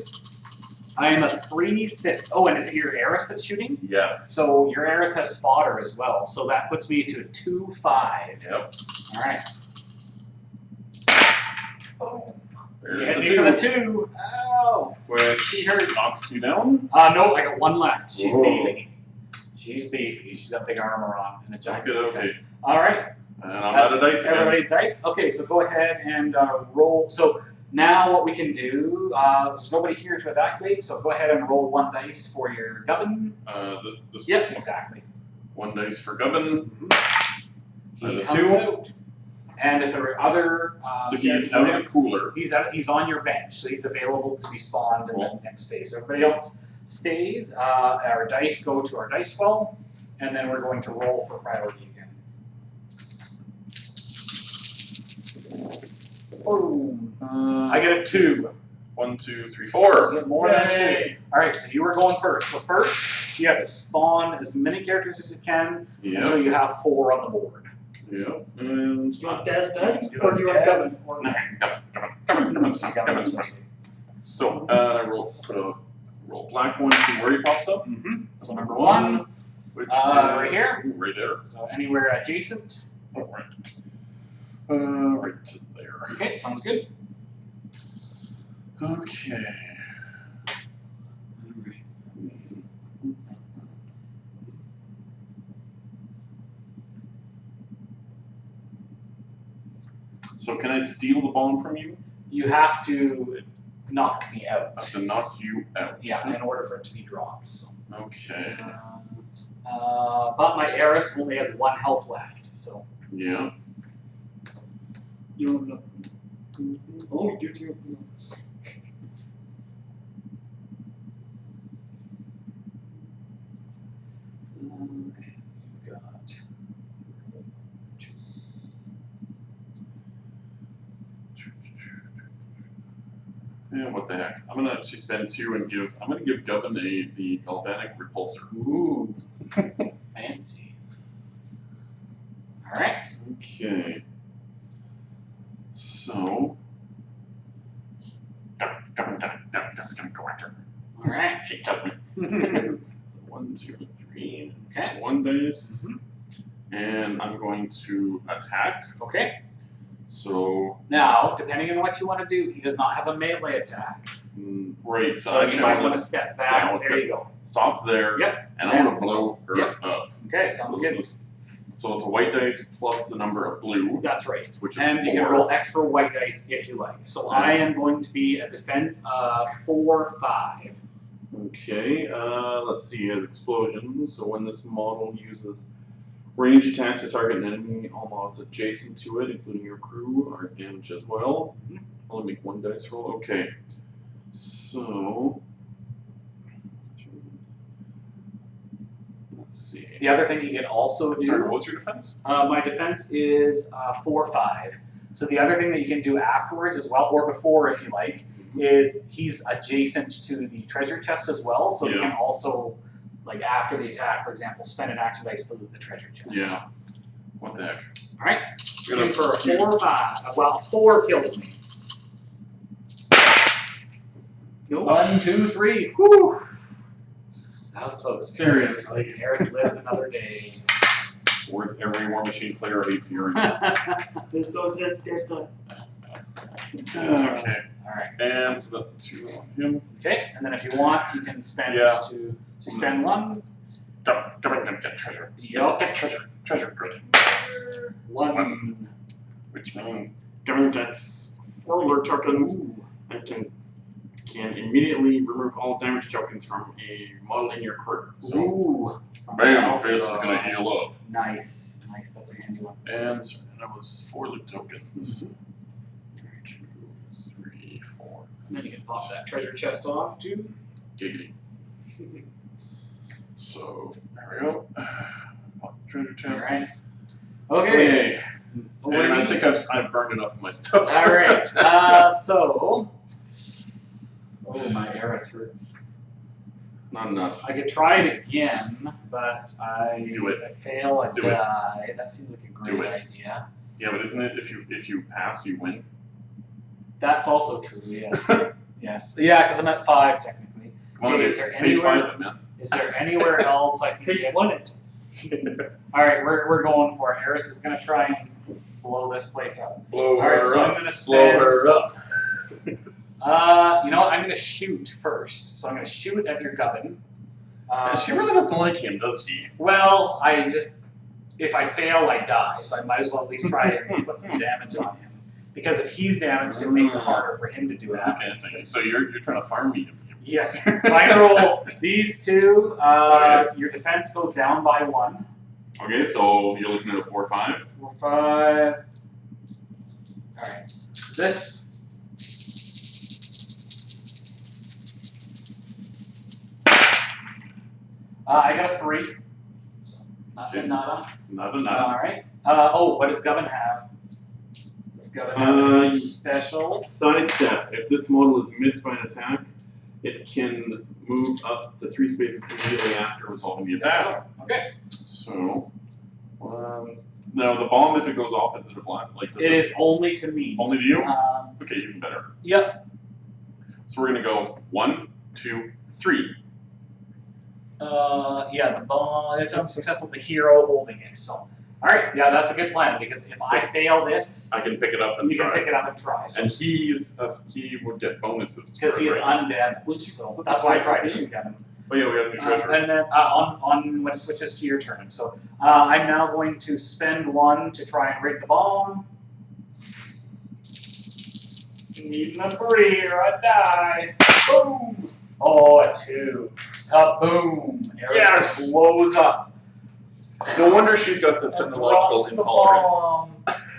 I am a 3-6. Oh, and is it your Eris that's shooting? Yes. So your Eris has spotter as well. So that puts me to a 2-5. Yep. All right. Oh. You There's hit the me for the 2, 2. Ow. which She hurts. knocks you down. No, I got 1 left. She's Whoa. beefy. She's beefy. She's got big armor on and a giant. Okay. All right. And I'm That's out of dice again. everybody's dice. Okay, so go ahead and roll. So now what we can do, there's nobody here to evacuate, so go ahead and roll 1 dice for your gubbin. This Yep, exactly. 1 dice for Gubbin. There's He a comes 2. out. And if there are other, So he's out of the cooler. he's on your bench, so he's available to be spawned in the next phase. So everybody else stays. Our dice go to our dice well, and then we're going to roll for priority again. Boom. I get a 2. 1, 2, 3, 4. You get more than Yay. 2. All right, so you are going first. So first, you have to spawn as many characters as you can until you have 4 on the board. Yeah. And Do you want Dez So you Dez can or do you want Gubbin? Dez or Gubbin's fine. So I roll black one, see where he pops up. So number 1, Which right is here? ooh, right there. so anywhere adjacent. Oh, right. Right to there. Okay, sounds good. Okay. So can I steal the bomb from you? You have to knock me out. I have to knock you out. Yeah, in order for it to be dropped. So. Okay. But my Eris only has 1 health left, so. Yeah. You don't know. Oh, you do. You've got. Yeah, what the heck? I'm gonna actually spend 2 and give. I'm gonna give Gubbin the galvanic repulsor. Ooh, fancy. All right. Okay. So That's gonna go after her. All right. She took me. So 1, 2, 3. Okay. 1 dice. And I'm going to attack. Okay. So, Now, depending on what you want to do, he does not have a melee attack. right. So you might want to step back. Yeah, I'll there you go. stop there. Yep. And I'm going to blow her Yep. up. Okay, So, sounds good. so it's a white dice plus the number of blue, That's right. which is And 4. you can roll extra white dice if you like. So I am going to be a defense of 4, 5. Okay, let's see, he has explosion. So when this model uses range attacks to target an enemy, all models adjacent to it, including your crew, are damaged as well. I'll make 1 dice roll. Okay, so let's see. The other thing you can also do. Sorry, what's your defense? My defense is 4, 5. So the other thing that you can do afterwards as well, or before if you like, is he's adjacent to the treasure chest as well. So you can also, like after the attack, for example, spend an action dice to loot the treasure chest. Yeah. What the heck? All right. Shooting for a 4, 5. Well, 4 killed me. 1, 2, 3. Whew. That was close. Seriously. Harris lives another day. Words every War Machine player hates hearing. This doesn't. Okay. Alright. And so that's 2 on him. Okay, and then if you want, you can spend to spend 1. Don't get treasure. Yup. Get treasure. Treasure, good. 1. Which means Given that's 4 alert tokens, I can immediately remove all damage tokens from a model in your crew. So Ooh. bam, Fist is gonna heal up. Nice. Nice, that's a handy one. And so that was 4 loot tokens. 2, 3, 4. And then you can pop that treasure chest off too. Giggity. So there we go. Pop the treasure chest. Alright. Okay. And I think I've burned enough of my stuff. Alright. So. Oh, my Eris hurts. Not enough. I could try it again, but Do it. if I fail, I Do it. die. That seems like a Do great it. idea. Yeah, but isn't it if you pass, you win? That's also true, yes. Yes. Yeah, because I'm at 5 technically. Come on, Okay, dude. is there Page anywhere- 5 of it, man. Is there anywhere else I can Take get? 1 it. Alright, we're going for it. Eris is going to try and blow this place up. Blow Alright, so I'm going to Blow spend. her up. You know what? I'm going to shoot first. So I'm going to shoot at your gubbin. She really doesn't like him, does she? Well, if I fail, I die. So I might as well at least try and put some damage on him. Because if he's damaged, it makes it harder for him to do it Okay, after. so you're trying to farm me. Yes. Final roll. These two, your defense goes down by 1. Okay, so you're looking at a 4, 5. 4, 5. Alright. This. I got a 3. So nothing, Okay. nada. Nada. Alright. What does Gubbin have? Does Gubbin have any special? Sidestep. If this model is missed by an attack, it can move up to 3 spaces immediately after resolving the attack. Okay. So, now the bomb, if it goes off, is it a black? Like, does It is only to me. only to you? Um, Okay, even better. yep. So we're gonna go 1, 2, 3. Yeah, the bomb, if I'm successful, the hero holding it. So, alright, yeah, that's a good plan because if I fail this, I can pick it up and you can try. pick it up and try. So, And he would get bonuses. because for he it, is right? undamaged. So that's why I tried to shoot at him. Oh yeah, we have new treasure. And then on when it switches to your turn. So I'm now going to spend 1 to try and rig the bomb. Need number here, I die. Boom! Oh, a 2. Boom! Yes! Blows up. No wonder she's got the And technological drops the intolerance. bomb.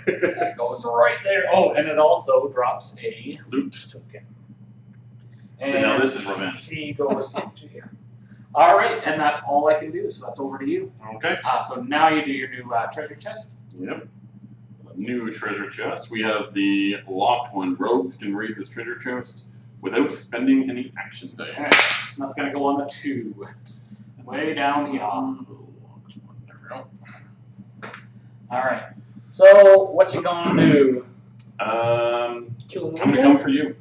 That goes right there. Oh, and it also drops a Loot. token. Okay, now this is revenge. She goes into here. Alright, and that's all I can do, so that's over to you. Okay. So now you do your new treasure chest. Yep. A new treasure chest. We have the locked one. Rogues can raid this treasure chest without spending any action dice. Okay. And that's going to go on the 2. Way down here. Locked one. There we go. Alright. So, what you gonna do? I'm Kill gonna come for you.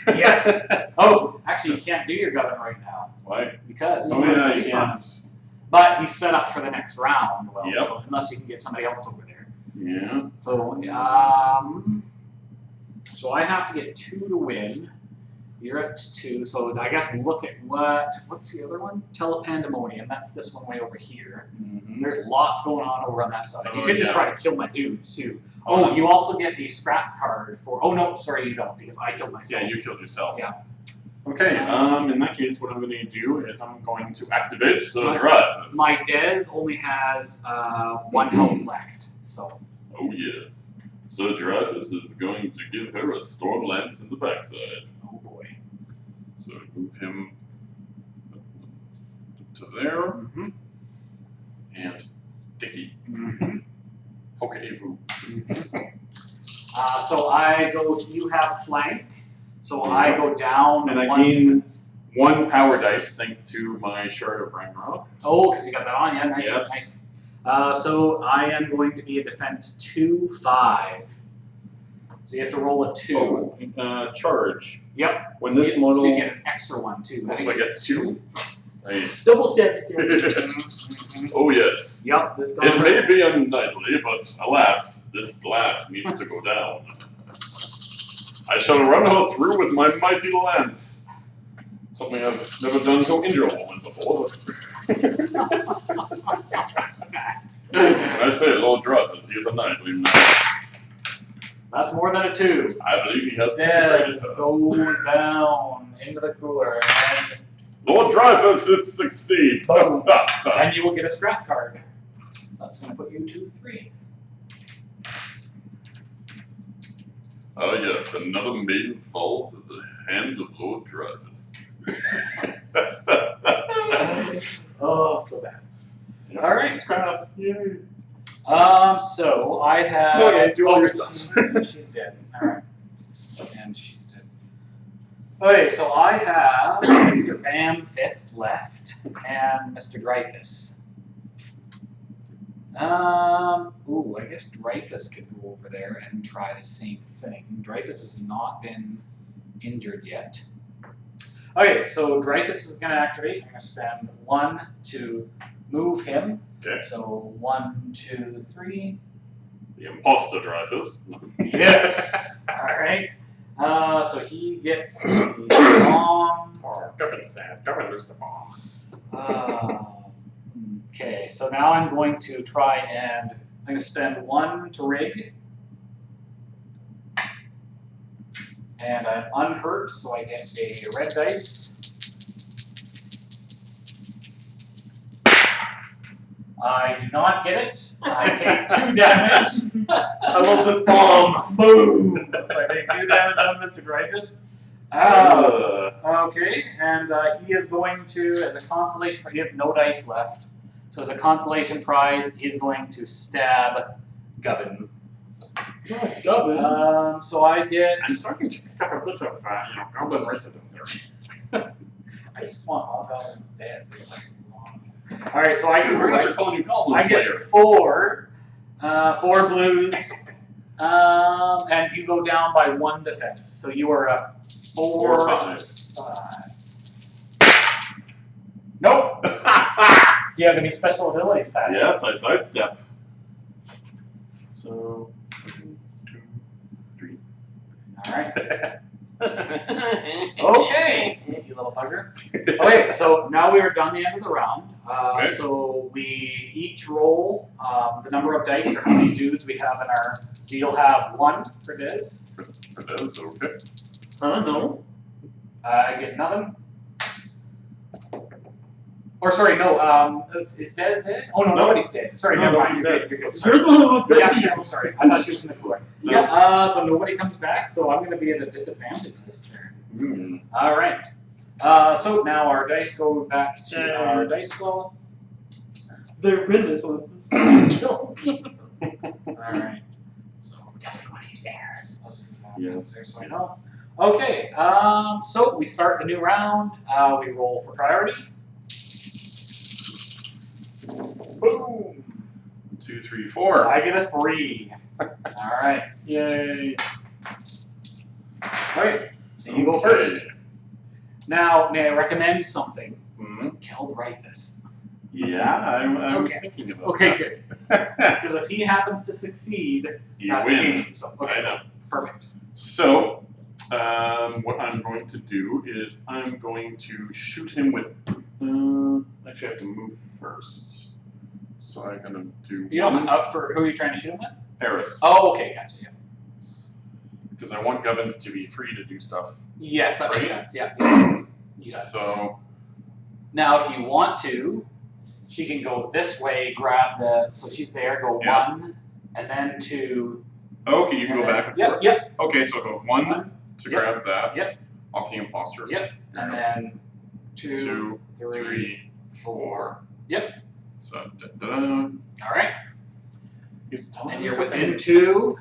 Yes. Oh, actually, you can't do your govern right now Why? because Oh yeah, you can't. But he's set up for the next round. Well, Yep. so unless you can get somebody else over there. Yeah. So so I have to get 2 to win. You're at 2, so I guess look at what's the other one? Telepandemonium. That's this one way over here. Mm-hmm. There's lots going on over on that side. You Oh, could just yeah. try to kill my dudes too. Oh, Oh, you also get a scrap card for. Oh no, sorry, you don't because I killed myself. Yeah, you killed yourself. Yeah. Okay. In that case, what I'm going to do is I'm going to activate the drive. My Dez only has 1 health left, so. Oh yes. So Dreyfus is going to give her a storm lance in the backside. Oh boy. So move him to there. Mm-hmm. And sticky. Mm-hmm. Okay, Vu. So I go. You have flank. So I go down. And I 1 gain- defense. 1 power dice thanks to my Shard of Ragnarok. Oh, because you got that on. Yeah, nice. Yes. Nice. So I am going to be a defense 2/5. So you have to roll a 2. Charge. Yep. When this model. So you get an extra one too. Also, I get 2. Nice. Double step. Oh yes. Yep. This It may be unknightly, but alas, this glass needs to go down. I shall run her through with my mighty lance. Something I've never done to injure a woman before. I say Lord Dreyfus, he is a knightly man. That's more than a 2. I believe he has penetrated Dez her. goes down into the cooler, and Lord Dreyfus succeeds. Boom. and you will get a scrap card. That's going to put you 2/3. Oh yes, another maiden falls at the hands of Lord Dreyfus. Oh, so bad. Yeah, All right. scrap. Yay. So I have. Okay, do all your stuff. She's dead. All right. And she's dead. Okay, so I have Mr. Bam Fist left and Mr. Dreyfus. Ooh, I guess Dreyfus could go over there and try the same thing. Dreyfus has not been injured yet. Okay, so Dreyfus is going to activate. I'm going to spend 1 to move him. Okay. So 1, 2, 3. The imposter Dreyfus. Yes. All right. So he gets the bomb. Or Govern said, Govern lose the bomb. Okay. So now I'm going to try and I'm going to spend 1 to rig. And I'm unhurt, so I get a red dice. I do not get it. I take 2 damage. I love this bomb. Boom! So I take 2 damage on Mr. Dreyfus. Okay, and he is going to, as a consolation prize, he has no dice left. So as a consolation prize, he's going to stab Gubbin. So I get. I'm starting to pick up a bit of, goblin racism here. I just want Hobgoblins dead. All right, so I Dude, can. we're gonna start calling you Goblin I get Slayer. 4 blues, and you go down by 1 defense. So you are a 4, 5. 5. Nope. Do you have any special abilities, Pat? Yes, I sidestep. So, 1, 2, 3. All right. Okay, sneaky little bugger. Okay, so now we are done the end of the round. Okay. So we each roll the number of dice or how many dudes we have in our. So you'll have 1 for this. For those, okay. No. I get nothing. Or sorry, no. Is Dez dead? Oh no, nobody's dead. Sorry, No, never mind. nobody's You're dead. good. You're good. You're the one with the Yeah, yeah, sorry. I thought she was in the cooler. No. Yeah. So nobody comes back. So I'm going to be at a disadvantage this turn. Hmm. All right. So now our dice go back to our dice roll. They've been this one. All right. So everybody's there. Yes. There, so I know. Okay. So we start the new round. We roll for priority. Boom. 2, 3, 4. I get a 3. All right. Yay. Okay. So you go first. Now, may I recommend something? Hmm? Kill Dreyfus. Yeah, I was Okay. thinking about Okay, that. good. Because if he happens to succeed, You that's win. game. So, okay, I know. perfect. So, what I'm going to do is I'm going to shoot him with. Actually, I have to move first. So I'm gonna do. You don't up for who are you trying to shoot him with? Eris. Oh, okay, gotcha. Yeah. Because I want Gubbins to be free to do stuff. Yes, that makes Right? sense. Yeah. Yeah. You got it. So, Now, if you want to, she can go this way, grab the. So she's there. Go Yeah. 1, and then 2. okay, you can and go then, back and yep, forth. Yep. Okay, so go 1 to Yep. grab that. Yep. Off the imposter. Yep. And then 2, 3, 3, 4. Yep. So, da-da. All right. It's time And you're to within finish. 2.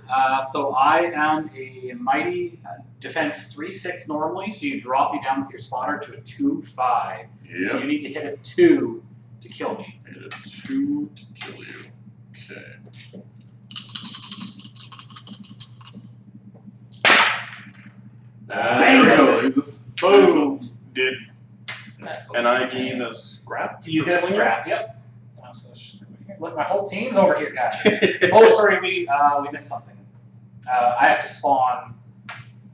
So I am a mighty defense 3-6 normally. So you drop me down with your spotter to a 2-5. So Yep. you need to hit a 2 to kill me. I need a 2 to kill you. Okay. There we go. There's this Boom. did, and I gain a scrap. You for get a killing scrap. Yep. Look, my whole team's over here, guys. Oh, sorry, we missed something. I have to spawn.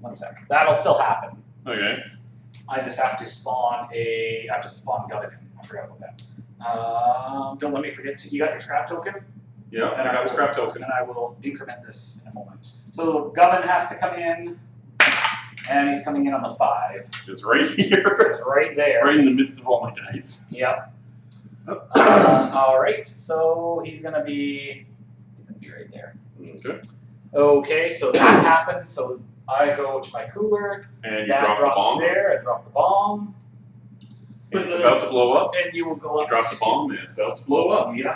1 sec. That'll still happen. you. Okay. I just have to spawn Gubbin. I forgot about that. Don't let me forget to. You got your scrap token? Yeah, And I got the scrap token. And I will increment this in a moment. So Gubbin has to come in, and he's coming in on the 5. It's right here. It's right there. Right in the midst of all my guys. Yep. All right. So he's gonna be right there. Okay. Okay. So that happened. So I go to my cooler. And you That drop the drops bomb. there. I drop the bomb, And it's about to blow up. and you will go You up. drop the bomb and it's about to blow up. Yeah.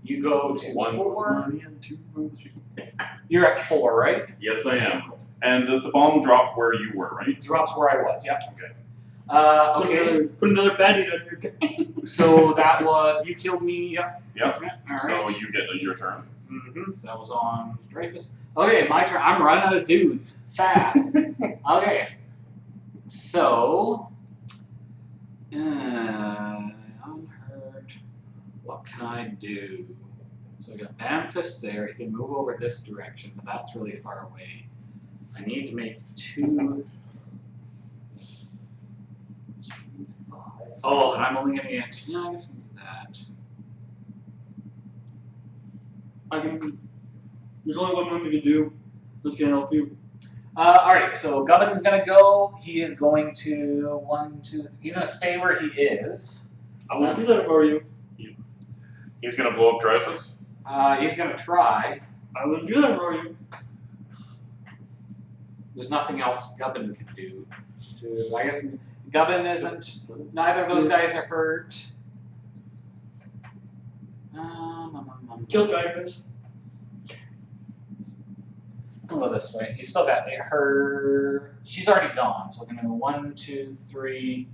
You go to 1, 4. 2, 3. You're at 4, right? Yes, I am. And does the bomb drop where you were, right? Drops where I was. Yep. Okay. Okay. Put another bandit on your guy. So that was you killed me. Yep. Yep. Okay, all So right. you get your turn. That was on Dreyfus. Okay, my turn. I'm running out of dudes fast. Okay. So, unhurt. What can I do? So I got Bamfist there. He can move over this direction, but that's really far away. I need to make 2. Oh, and I'm only gonna get. Yeah, I guess I can do that. There's only one thing we can do. Let's get help you. All right, so Gubbin's gonna go. He is going to 1, 2, 3. He's gonna stay where he is. I will do that for you. He's gonna blow up Dreyfus. He's gonna try. I will do that for you. There's nothing else Gubbin can do. I guess Gubbin isn't. Neither of those guys are hurt. Kill Dreyfus. We'll go this way. You still got her. She's already gone, so we're gonna go 1, 2, 3.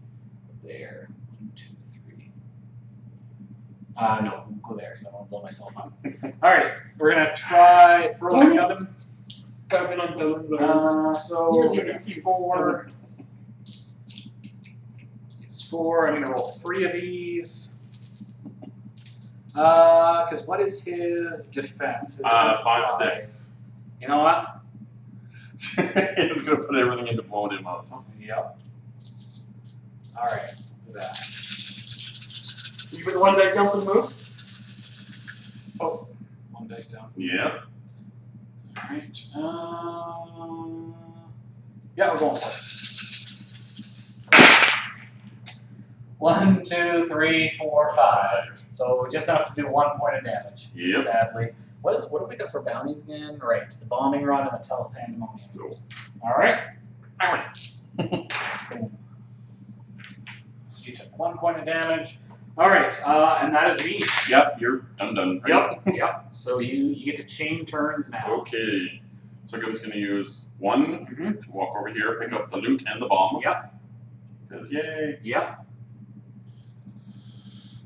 There. 1, 2, 3. No, we'll go there because I don't want to blow myself up. All right, we're gonna try throw the Gubbin. Gubbin on Gubbin. So 4. It's 4. I'm gonna roll 3 of these. Because what is his defense? His defense is 5, 5. 6. You know what? He's gonna put everything into blowing him up. Yep. All right. Do that. You put the one that jump and move? Oh, 1 dice down. Yeah. All right. Yeah, we're going for it. 1, 2, 3, 4, 5. So just enough to do 1 point of damage. Yep. Sadly. What have we got for bounties again? Right. The bombing run and the telepandemonium. So. All right. Boom. So you took 1 point of damage. All right, and that is me. Yep, you're done, right? Yep. So you get to chain turns now. Okay. So Gum's gonna use 1 to walk over here, pick up the loot and the bomb. Yep. Because yay. Yep.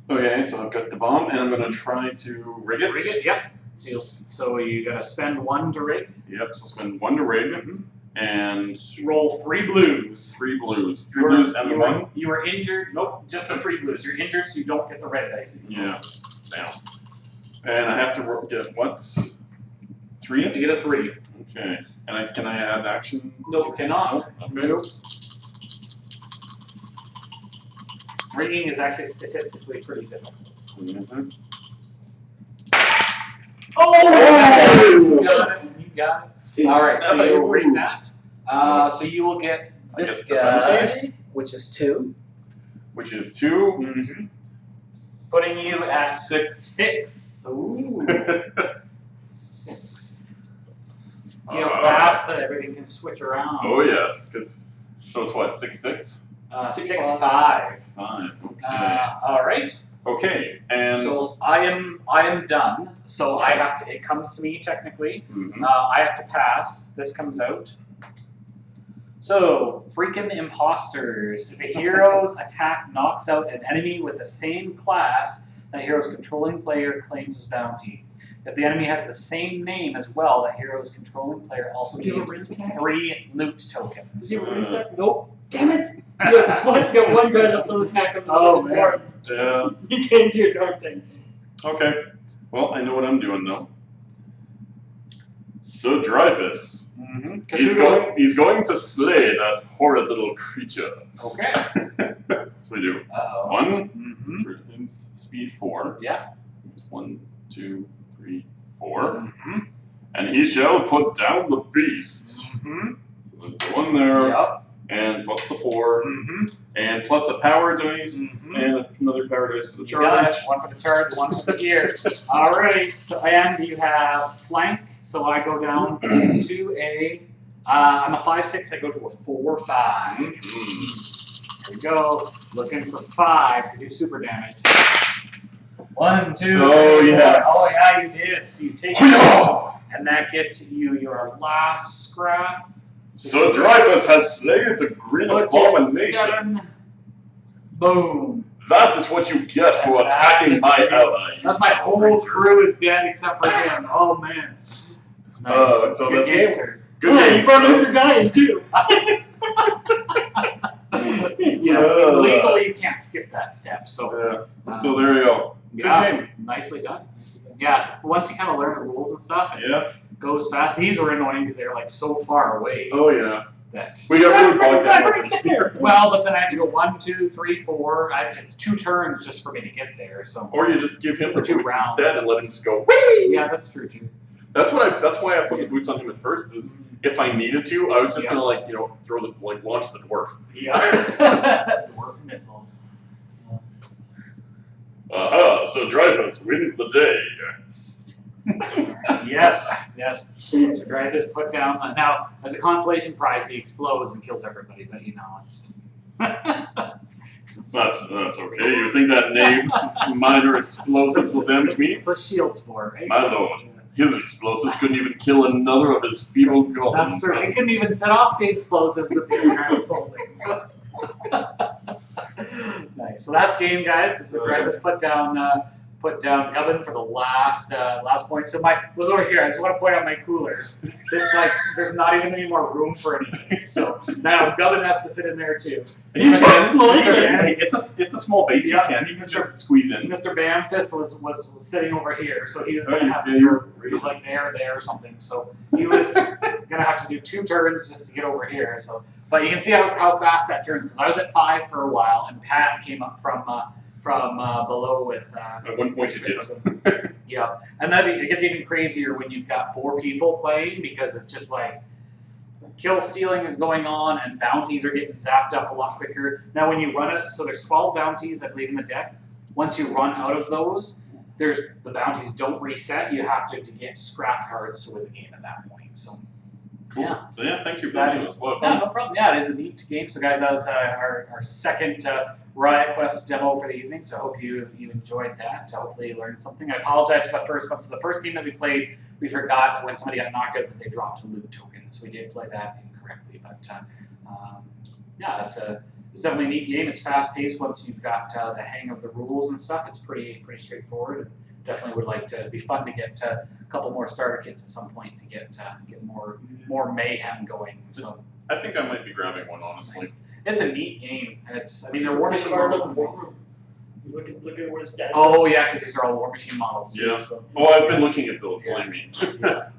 Okay, so I've got the bomb and I'm gonna try to rig it. Rig it. Yep. So you gotta spend 1 to rig. Yep, so spend 1 to rig. And Roll 3 blues. 3 blues. 3 blues and the 1? You were injured. Nope, just the 3 blues. You're injured, so you don't get the red dice. Yeah. Damn. And I have to get what? 3? You get a 3. Okay. And can I add action? No, you cannot. Okay. Nope. Ringing is actually statistically pretty difficult. Mm-hmm. Oh! You got it. You got it. All right, so you'll ring that. So you will get this guy, which is 2. Which is 2. Mm-hmm. Putting you at 6. 6. Ooh. 6. See how fast that everything can switch around. Oh yes, because so it's what 6 6. 6 5. 6 5. Okay. All right. Okay, and So I am done. So I have to. It comes to me technically. I have to pass. This comes out. So freaking imposters. If a hero's attack knocks out an enemy with the same class, that hero's controlling player claims his bounty. If the enemy has the same name as well, that hero's controlling player also gains 3 loot tokens. Does he have a range attack? Nope. Damn it! You got one guy left on the attack on the board. yeah. You can't do your darn thing. Okay. Well, I know what I'm doing though. So Dreyfus, he's going to slay that horrid little creature. Okay. So we do. Uh-oh. 1 for him, speed 4. Yeah. 1, 2, 3, 4. And he shall put down the beast. So there's the 1 there. Yep. And plus the 4, and plus a power dice, and another power dice for the You got charge. it. 1 for the charge, 1 for the gear. Alright, so and you have flank, so I go down to a, I'm a 5/6, I go to a 4/5. There we go, looking for 5 to do super damage. 1, 2, Oh, 3, 4. yes. Oh yeah, you did. So you take it, and that gets you your last scrap. So Dreyfus has slayed the green abomination. 7. Boom. That is what you get for attacking my ally. That's my whole crew is dead except for him. Oh man. Nice. So Good that's game, game. sir. Good Yeah, game. you brought another guy in too. Yes, legally you can't skip that step. So So there you go. Good game. Nicely done. Yeah, it's, once you kind of learn the rules and stuff, it goes fast. These were annoying because they're like so far away Oh yeah. that. We got really bogged down with it. Well, but then I have to go 1, 2, 3, 4. It's 2 turns just for me to get there. So. Or you just give him the 2 boots rounds. instead and let him just go. Whee! Yeah, that's true too. That's why I put the boots on him at first. Is if I needed to, I was just gonna throw the launch the dwarf. Yeah. Dwarf missile. Aha! So Dreyfus wins the day. Yes. So Dreyfus put down. Now, as a consolation prize, he explodes and kills everybody. But it's just. That's okay. You think that Nave's minor explosives will damage me? It's a shield spore, right? My lord, his explosives couldn't even kill another of his feeble goblins. That's true. It couldn't even set off the explosives that the other guy was holding. So. Nice. So that's game, guys. So Dreyfus put down Govin for the last point. So look over here. I just want to point out my cooler. There's not even any more room for anything. So now Govin has to fit in there too. It's a small base. You can just squeeze in. Mr. Bamfist was sitting over here, so he was gonna have to he was like there or something. So he was gonna have to do 2 turns just to get over here. So, but you can see how fast that turns because I was at 5 for a while, and Pat came up from below with. At one point you did. Yeah, and then it gets even crazier when you've got 4 people playing because it's just like kill stealing is going on and bounties are getting zapped up a lot quicker. Now when you run it, so there's 12 bounties I believe in the deck. Once you run out of those, the bounties don't reset. You have to get scrap cards to win the game at that point. So. Cool. Yeah. So yeah, thank you for That that. is, no problem. Yeah, it is a neat game. So guys, that was our second Riot Quest demo for the evening. So I hope you enjoyed that. Hopefully you learned something. I apologize for the first one. So the first game that we played, we forgot when somebody got knocked out that they dropped a loot token. So we did play that incorrectly. But yeah, it's definitely a neat game. It's fast paced once you've got the hang of the rules and stuff. It's pretty straightforward. definitely would like to. It'd be fun to get a couple more starter kits at some point to get more mayhem going. So I think I might be grabbing one, honestly. it's a neat game, and it's. I mean, they're War Machine models. Look at where the stats. Oh yeah, because these are all War Machine models too. Yeah. So. Oh, I've been looking at those. Yeah. Believe me. Yeah.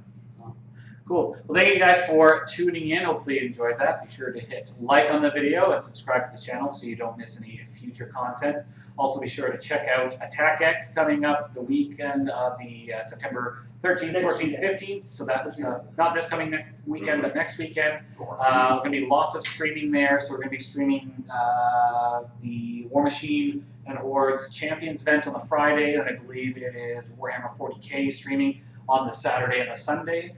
Cool. Well, thank you guys for tuning in. Hopefully you enjoyed that. Be sure to hit like on the video and subscribe to the channel so you don't miss any future content. Also, be sure to check out Attack X coming up the weekend of the September 13th, 14th, 15th. So that's not this coming next weekend, but next weekend. Going to be lots of streaming there. So we're going to be streaming the War Machine and Hordes Champions event on the Friday, and I believe it is Warhammer 40K streaming on the Saturday and the Sunday.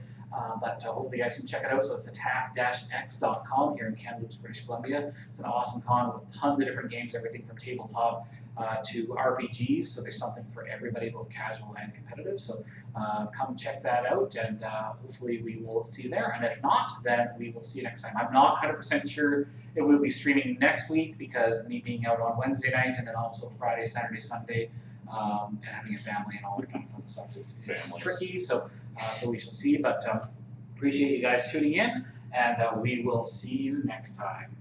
But hopefully you guys can check it out. So it's attack-x.com here in Kamloops, British Columbia. It's an awesome con with tons of different games, everything from tabletop to RPGs. So there's something for everybody, both casual and competitive. So come check that out, and hopefully we will see you there. And if not, then we will see you next time. I'm not 100% sure if we'll be streaming next week because me being out on Wednesday night and then also Friday, Saturday, Sunday. And having a family and all that kind of fun stuff is tricky, so we shall see. But appreciate you guys tuning in, and we will see you next time.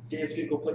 Dave, people put